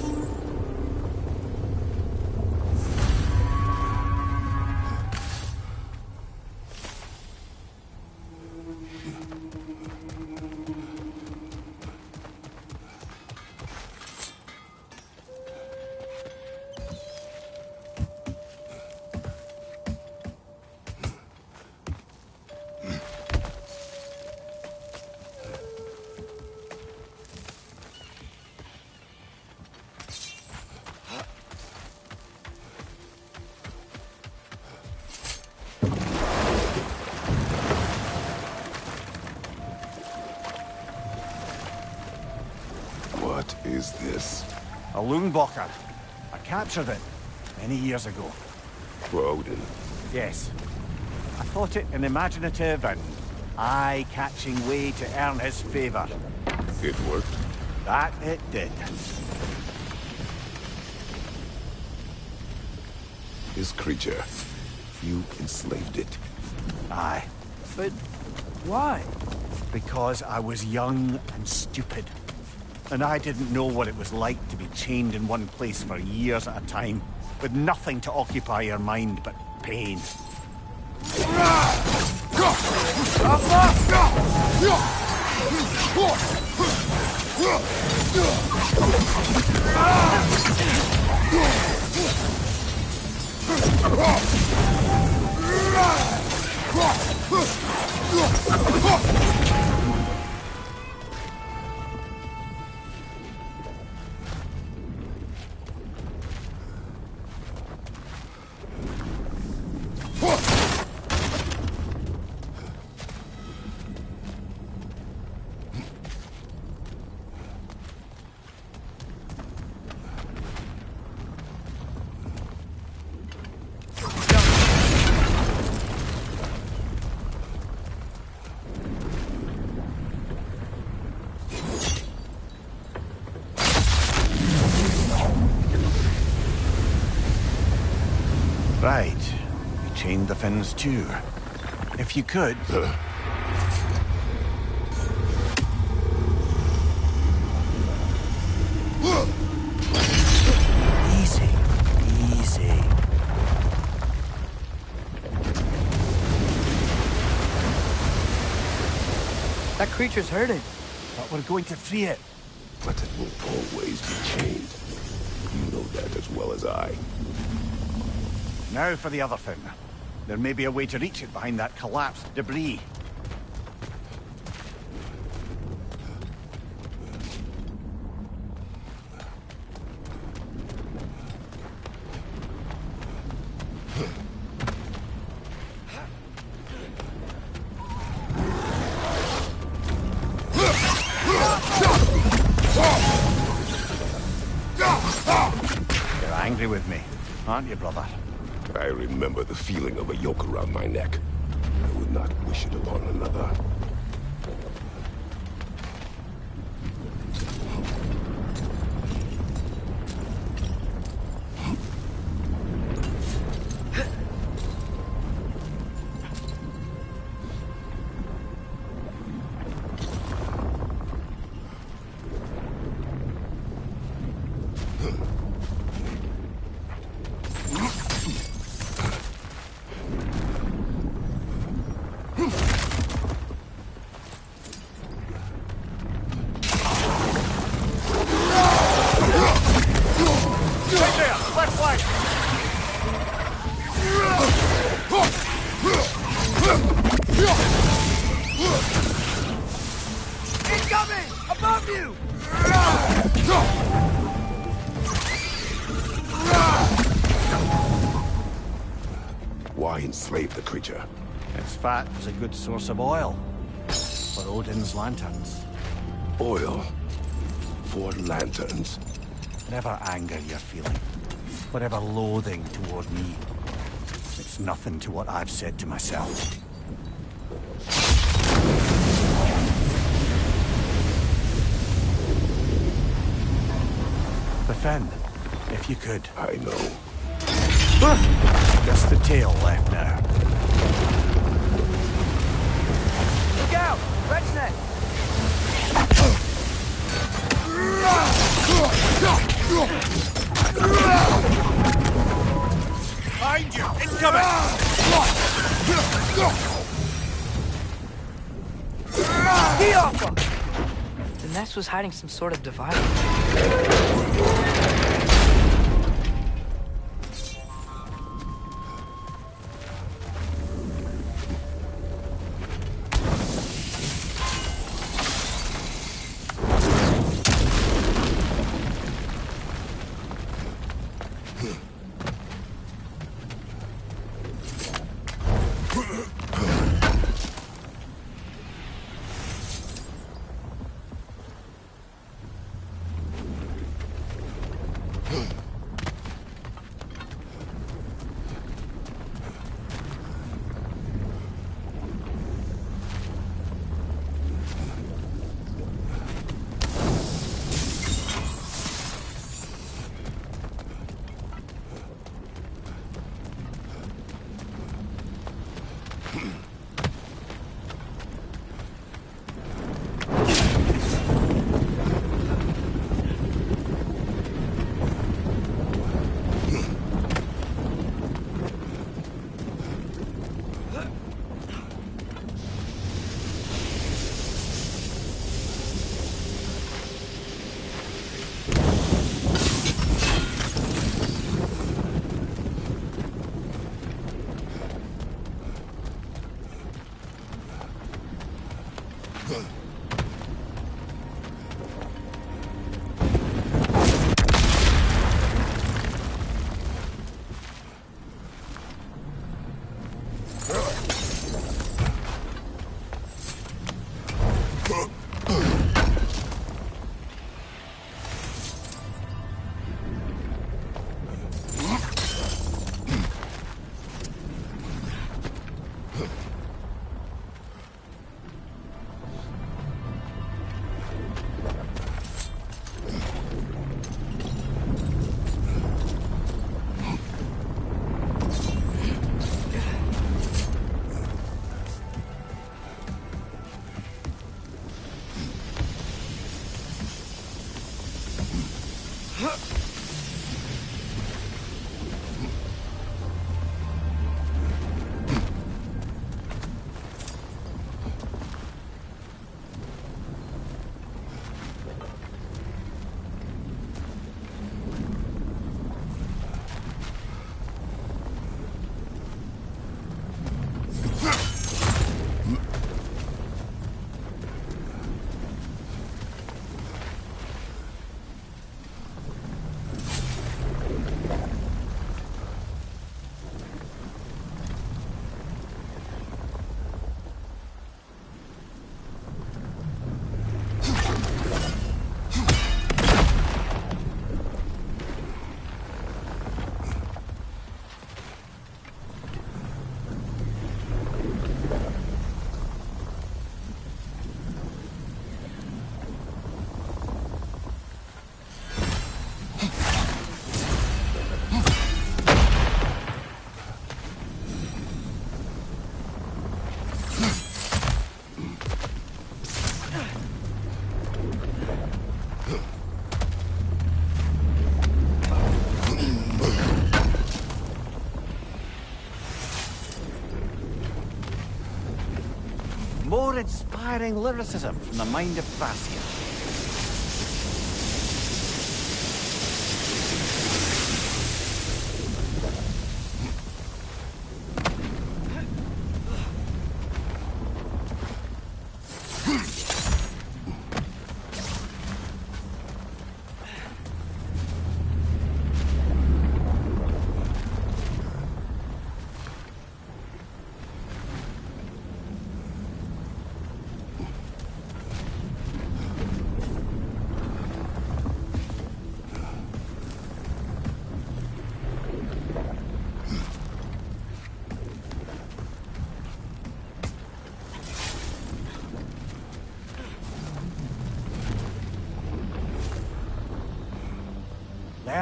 What is this? A Loonbocker. I captured it many years ago. For Odin. Yes. I thought it an imaginative and eye-catching way to earn his favor. It worked? That it did. This creature, you enslaved it. Aye. But why? Because I was young and stupid. And I didn't know what it was like to be chained in one place for years at a time, with nothing to occupy your mind but pain. Right. You chained the fins too. If you could... Easy. Easy. That creature's hurting. But we're going to free it. But it will always be chained. You know that as well as I. Now for the other fin. There may be a way to reach it behind that collapsed debris. You're angry with me, aren't you, brother? I remember the feeling of a yoke around my neck. I would not wish it upon another. Incoming! Above you! Why enslave the creature? Its fat is a good source of oil for Odin's lanterns. Oil. For lanterns. Whatever anger you're feeling, whatever loathing toward me, it's nothing to what I've said to myself. The fin, if you could. I know. Just the tail left now. Look out! Red's net! Behind you! Incoming! The nest was hiding some sort of device. More inspiring lyricism from the mind of Thrasea.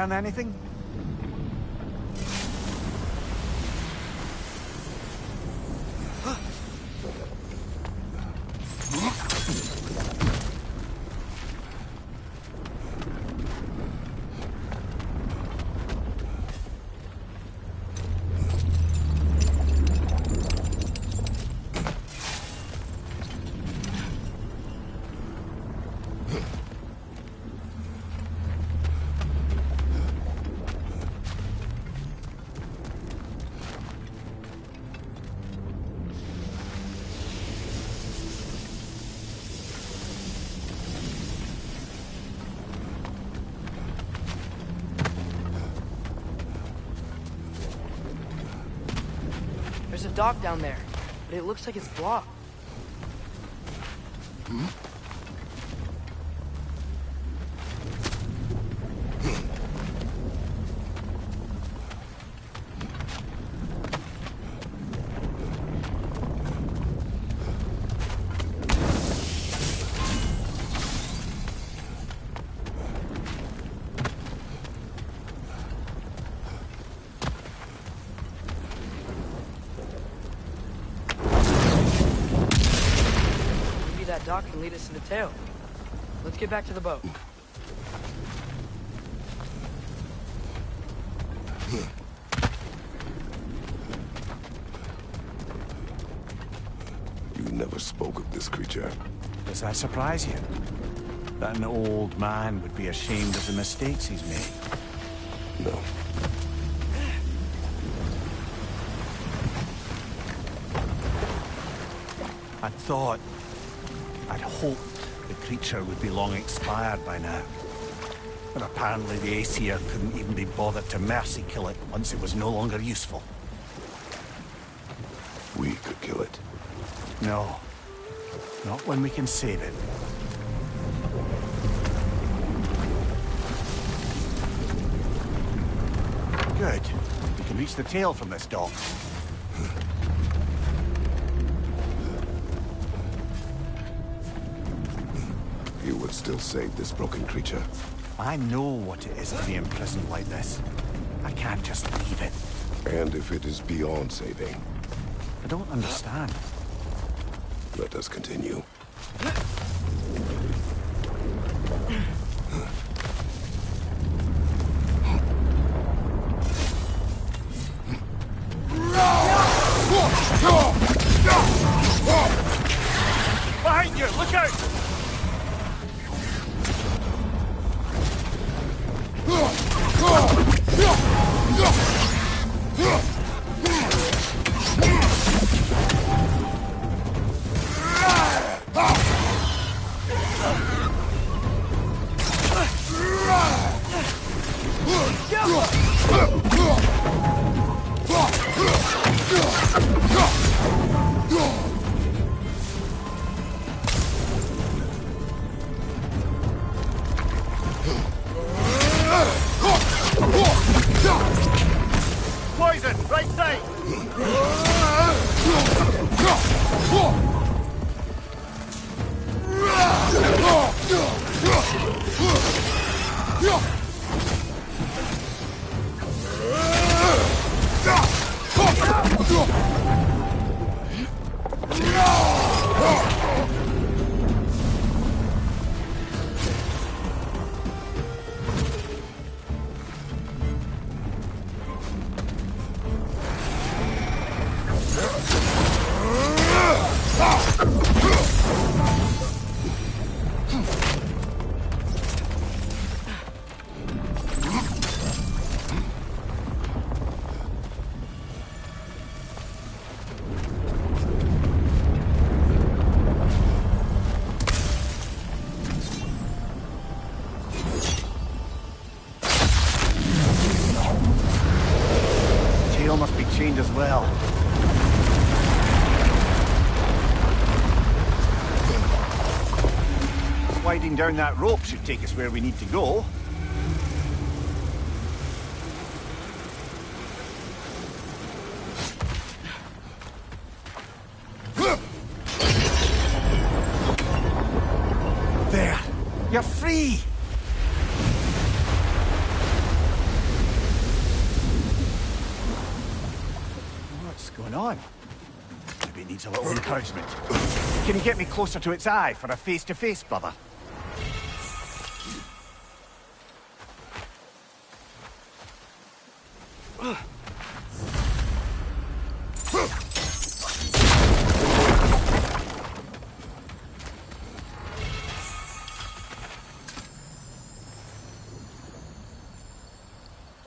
discern anything? There's a dock down there, but it looks like it's blocked. That dock can lead us to the tail. Let's get back to the boat. You never spoke of this creature. Does that surprise you? That an old man would be ashamed of the mistakes he's made? No. I'd hoped the creature would be long expired by now. But apparently the Aesir couldn't even be bothered to mercy kill it once it was no longer useful. We could kill it. No. Not when we can save it. Good. We can reach the tail from this dock. You would still save this broken creature. I know what it is to be imprisoned like this. I can't just leave it. And if it is beyond saving, I don't understand. let us continue. Behind you! Look out! Poison! Right side! Tail must be chained as well. Sliding down that rope should take us where we need to go. There! You're free! going on? Maybe it needs a little encouragement. Can you get me closer to its eye for a face-to-face, brother?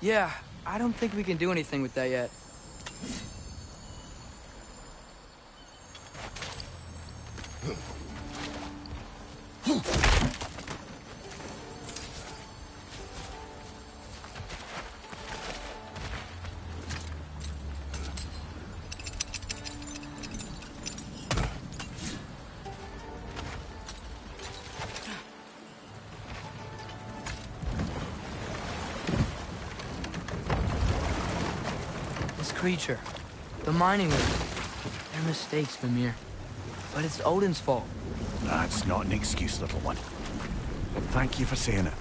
Yeah, I don't think we can do anything with that yet. Creature. The mining rig. They're mistakes, Mimir. But it's Odin's fault. That's not an excuse, little one. But thank you for saying it.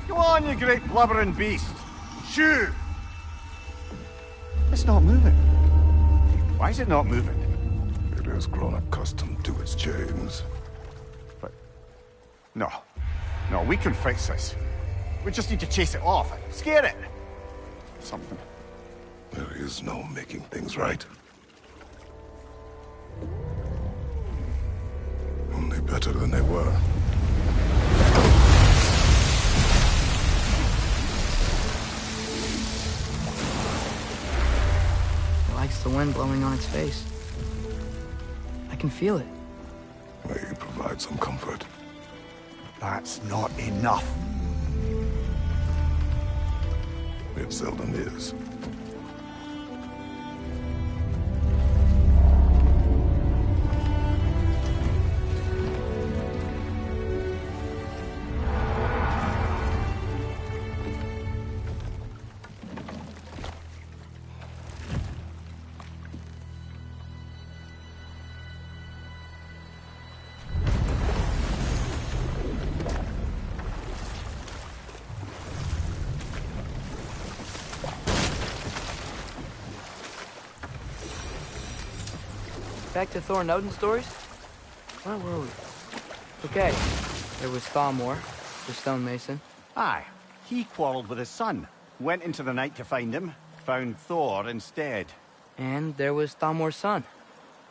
Go on, you great blubbering beast! Shoo! It's not moving. Why is it not moving? It has grown accustomed to its chains. But... No. No, we can fix this. We just need to chase it off. Scare it! Something. There is no making things right. Only better than they were. It likes the wind blowing on its face. I can feel it. May you provide some comfort. That's not enough. It seldom is. Back to Thor and Odin stories? Where were we? Okay, there was Thalmor, the stonemason. Aye. He quarreled with his son. Went into the night to find him. Found Thor instead. And there was Thalmor's son,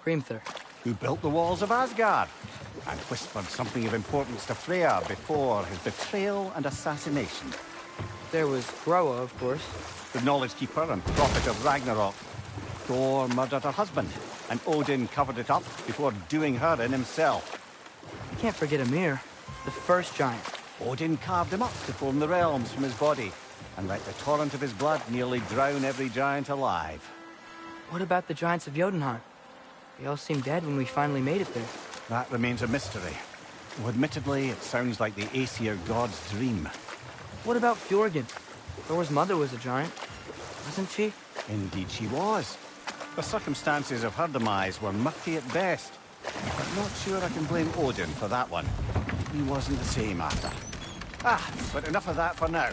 Hrimthur. Who built the walls of Asgard. And whispered something of importance to Freya before his betrayal and assassination. There was Groa, of course. The knowledge keeper and prophet of Ragnarok. Thor murdered her husband, and Odin covered it up before doing her in himself. You can't forget Ymir, the first giant. Odin carved him up to form the realms from his body, and let the torrent of his blood nearly drown every giant alive. What about the giants of Jotunheim? They all seemed dead when we finally made it there. That remains a mystery. Though admittedly, it sounds like the Aesir god's dream. What about Fjorgyn? Thor's mother was a giant, wasn't she? Indeed she was. The circumstances of her demise were murky at best. But not sure I can blame Odin for that one. He wasn't the same after. But enough of that for now.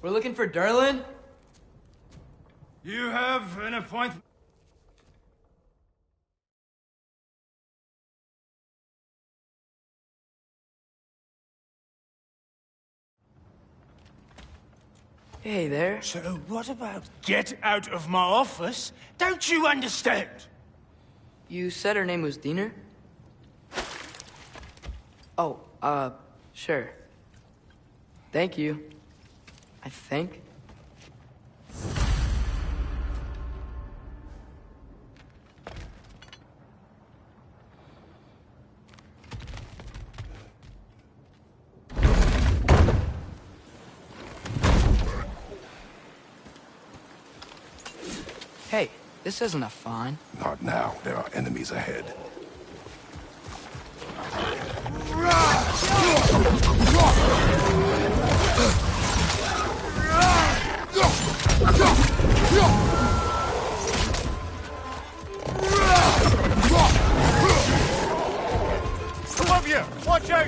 We're looking for Durlin? You have an appointment. Hey there. So what about get out of my office? Don't you understand? You said her name was Diener? Oh, sure. Thank you. I think. Hey, this isn't a fine. Not now. There are enemies ahead. Above you! Watch out!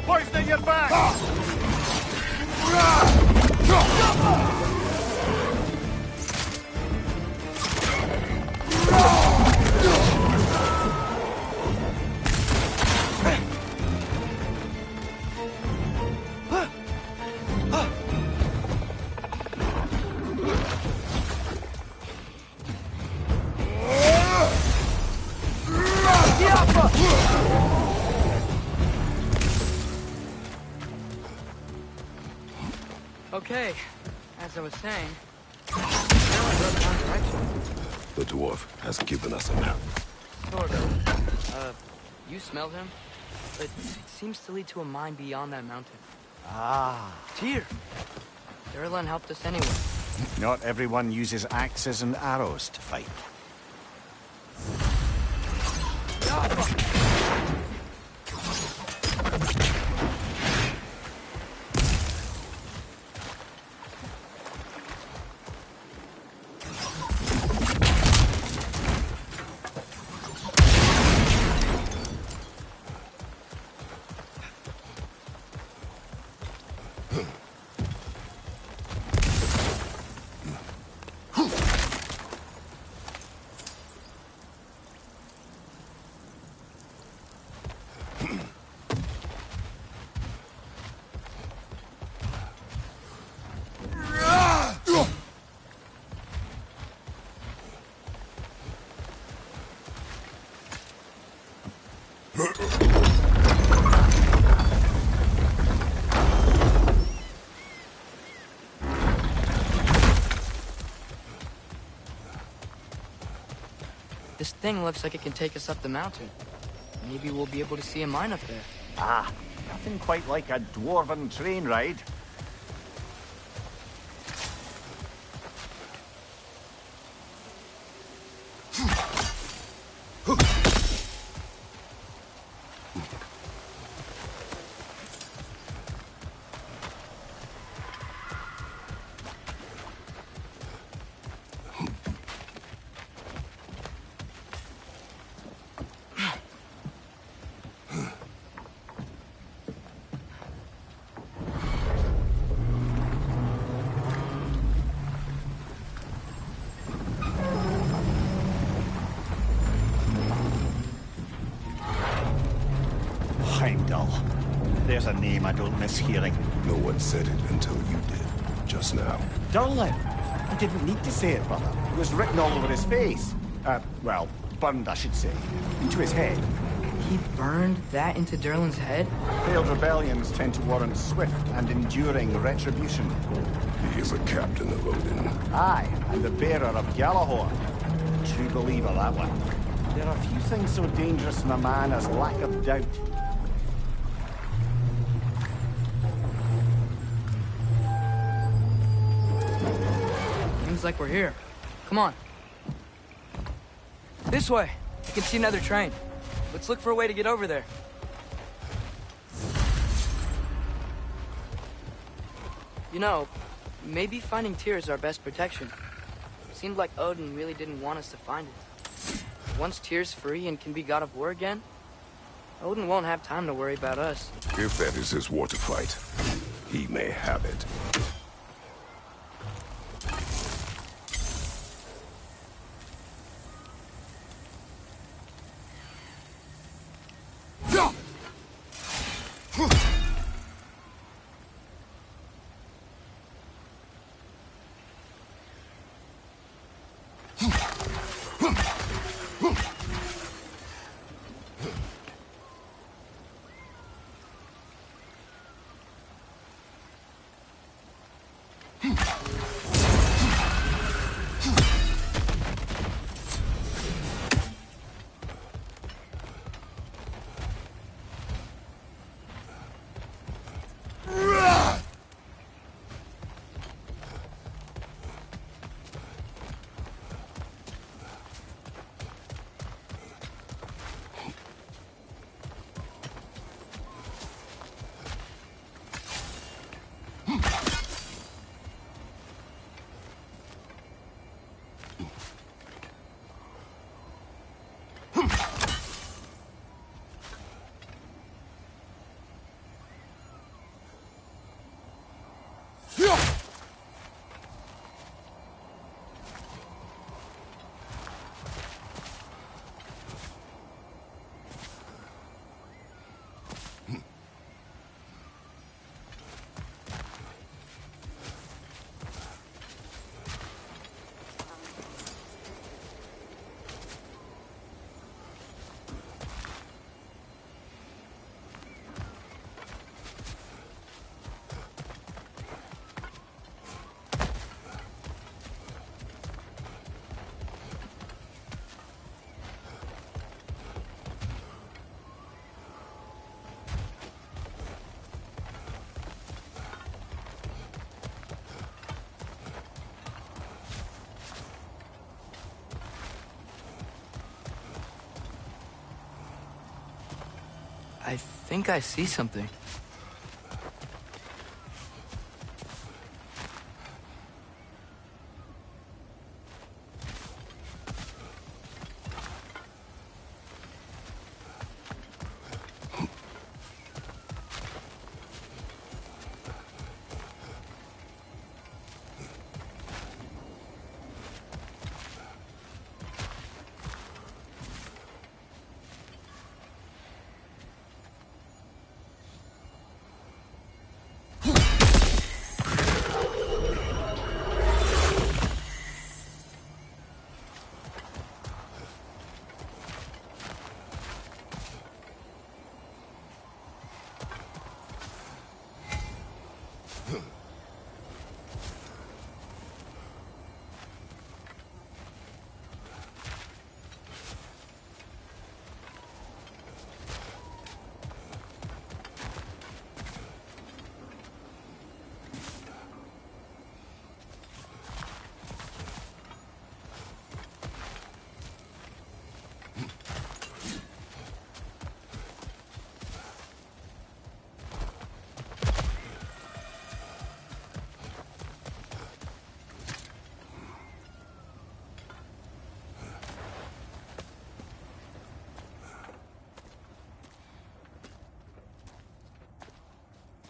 Poisoning your back! Okay, as I was saying, Dylan wrote down directions. The dwarf has given us a map. Sort of. You smelled him? But it seems to lead to a mine beyond that mountain. Ah. Tyr! Durlan helped us anyway. Not everyone uses axes and arrows to fight. This thing looks like it can take us up the mountain. Maybe we'll be able to see a mine up there. Ah, nothing quite like a dwarven train ride. Heimdall. There's a name I don't miss hearing. No one said it until you did, just now. Durlan. I didn't need to say it, brother. It was written all over his face. Well, burned, I should say. Into his head. He burned that into Durlan's head? Failed rebellions tend to warrant swift and enduring retribution. He is a captain of Odin. Aye, and the bearer of Gjallarhorn. True believer, that one. There are few things so dangerous in a man as lack of doubt. Seems like we're here. Come on. This way. I can see another train. Let's look for a way to get over there. You know, maybe finding Tyr is our best protection. Seemed like Odin really didn't want us to find it. Once Tyr's free and can be god of war again, Odin won't have time to worry about us. If that is his war to fight, he may have it. I think I see something.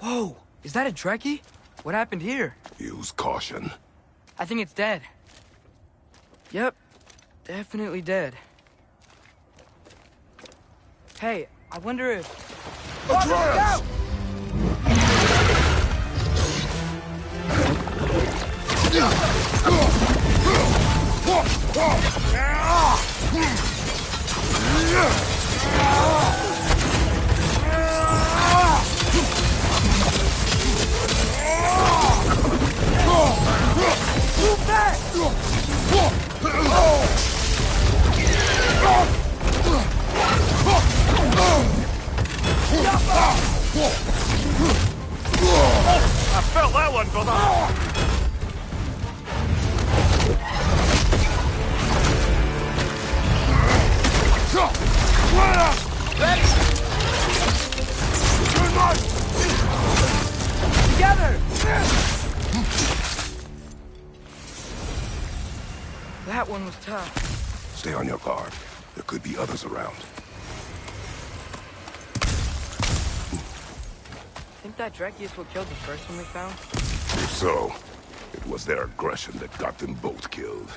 Whoa! Is that a Trekkie? What happened here? Use caution. I think it's dead. Yep. Definitely dead. Hey, I wonder if... Atreus! Move back! on, brother! Together! That one was tough. Stay on your guard. There could be others around. Think that Dreki is what killed the first one we found? If so, it was their aggression that got them both killed.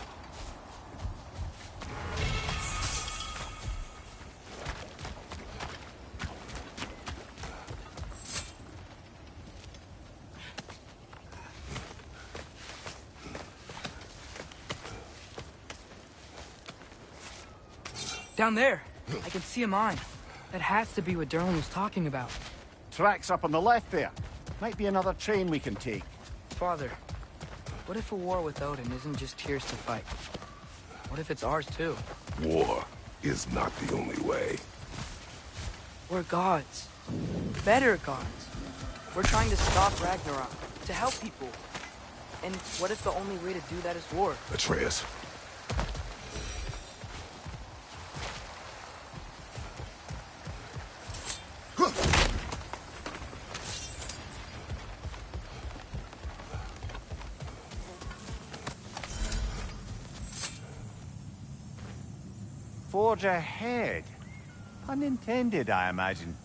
Down there! I can see a mine. That has to be what Derlin was talking about. Tracks up on the left there. Might be another train we can take. Father, what if a war with Odin isn't just Tyr's to fight? What if it's ours too? War is not the only way. We're gods. Better gods. We're trying to stop Ragnarok, to help people. And what if the only way to do that is war? Atreus. Forge ahead. Unintended, I imagine.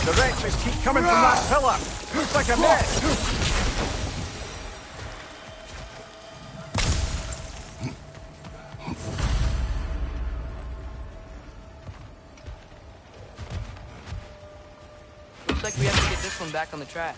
The wretches keep coming from that pillar. Looks like a nest. Looks like we have to get this one back on the track.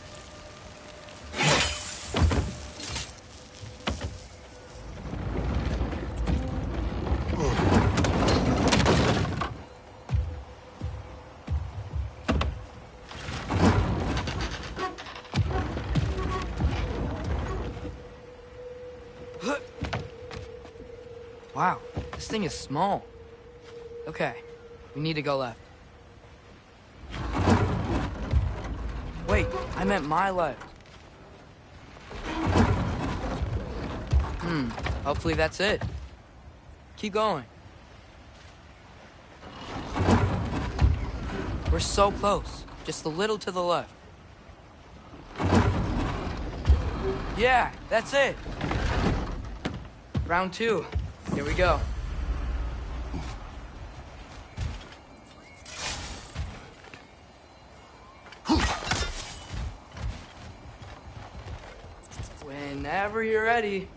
Wow, this thing is small. Okay, we need to go left. Wait, I meant my left. Hopefully that's it. Keep going. We're so close, just a little to the left. Yeah, that's it. Round 2. Here we go. Whenever you're ready.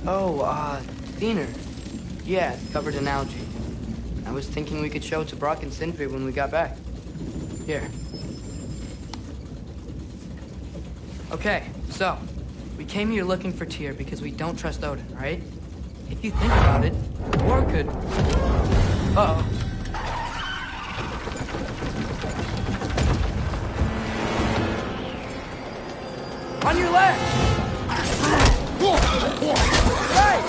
Oh, thinner. Yeah, covered in algae. I was thinking we could show it to Brock and Sindri when we got back. Here. Okay, so, we came here looking for Tyr because we don't trust Odin, right? If you think about it, war could... Uh-oh. On your left! Right!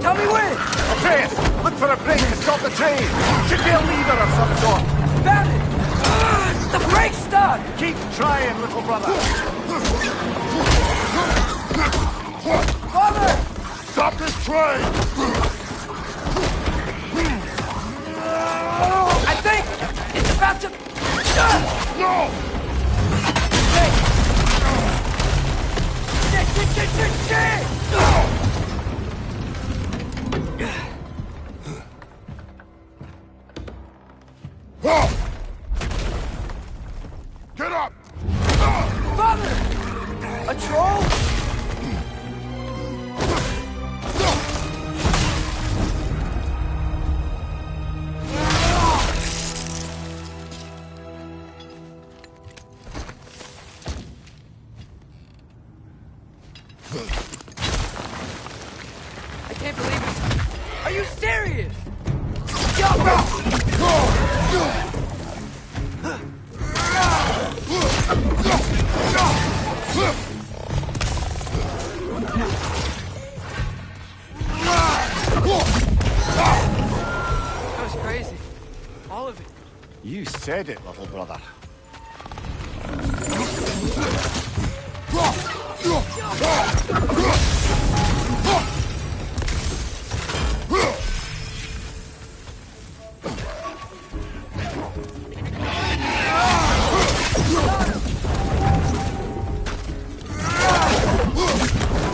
Tell me when! Atreus, look for a brake to stop the train! Should be a lever of some sort! Found it! The brake's stuck! Keep trying, little brother! Father! Stop this train! I think it's about to... No! Shit! Get up! Father! A troll? I can't believe it. Are you serious? That was crazy. All of it. You said it, little brother.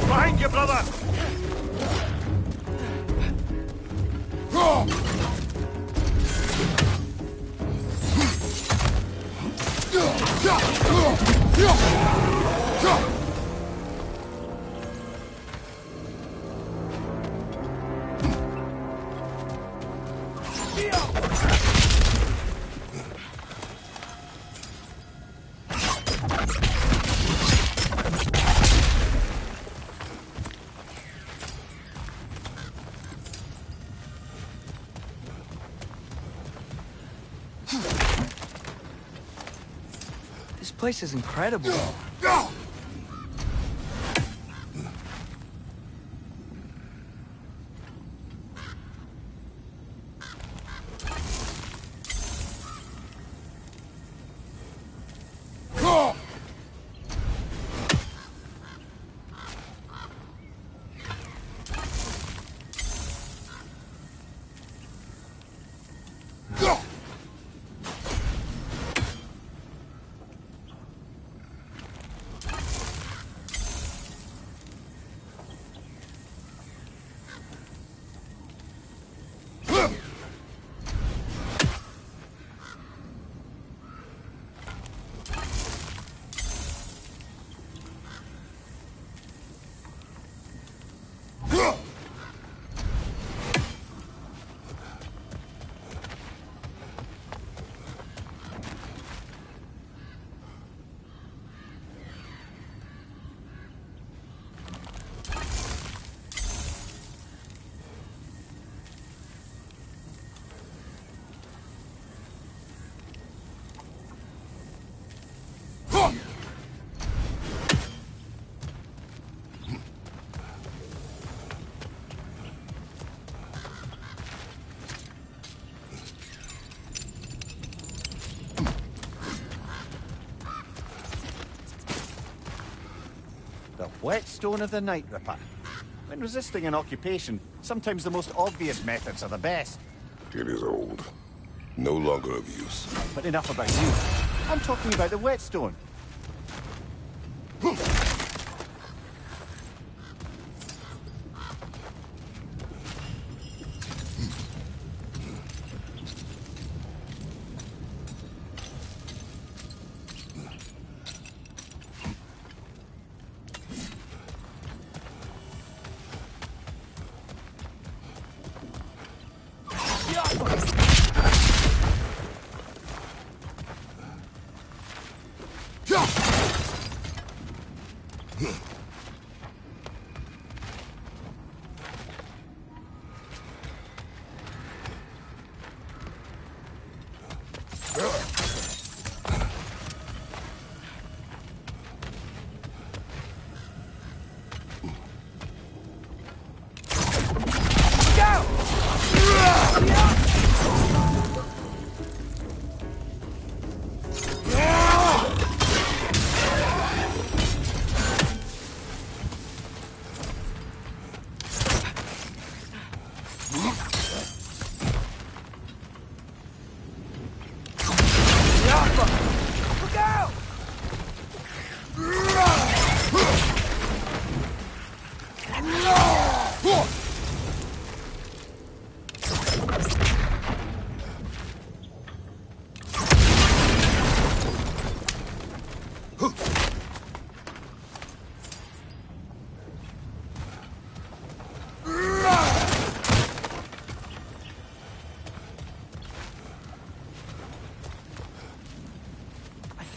Behind you, brother! This place is incredible. The whetstone of the Night Ripper. When resisting an occupation, sometimes the most obvious methods are the best. It is old. No longer of use. But enough about you. I'm talking about the whetstone.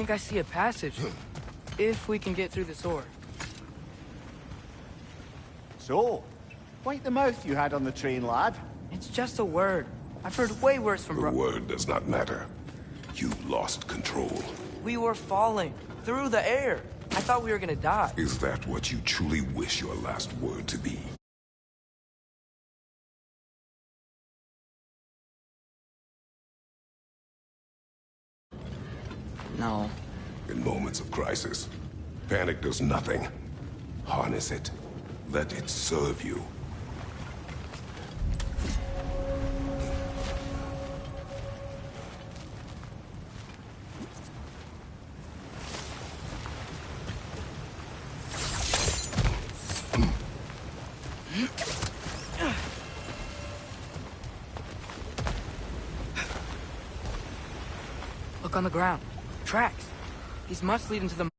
think I see a passage. If we can get through this door. So, wipe the mouth you had on the train, lad. It's just a word. I've heard way worse from The word does not matter. You lost control. We were falling through the air. I thought we were gonna die. Is that what you truly wish your last word to be? No. In moments of crisis, panic does nothing. Harness it. Let it serve you. Look on the ground. Tracks. These must lead into the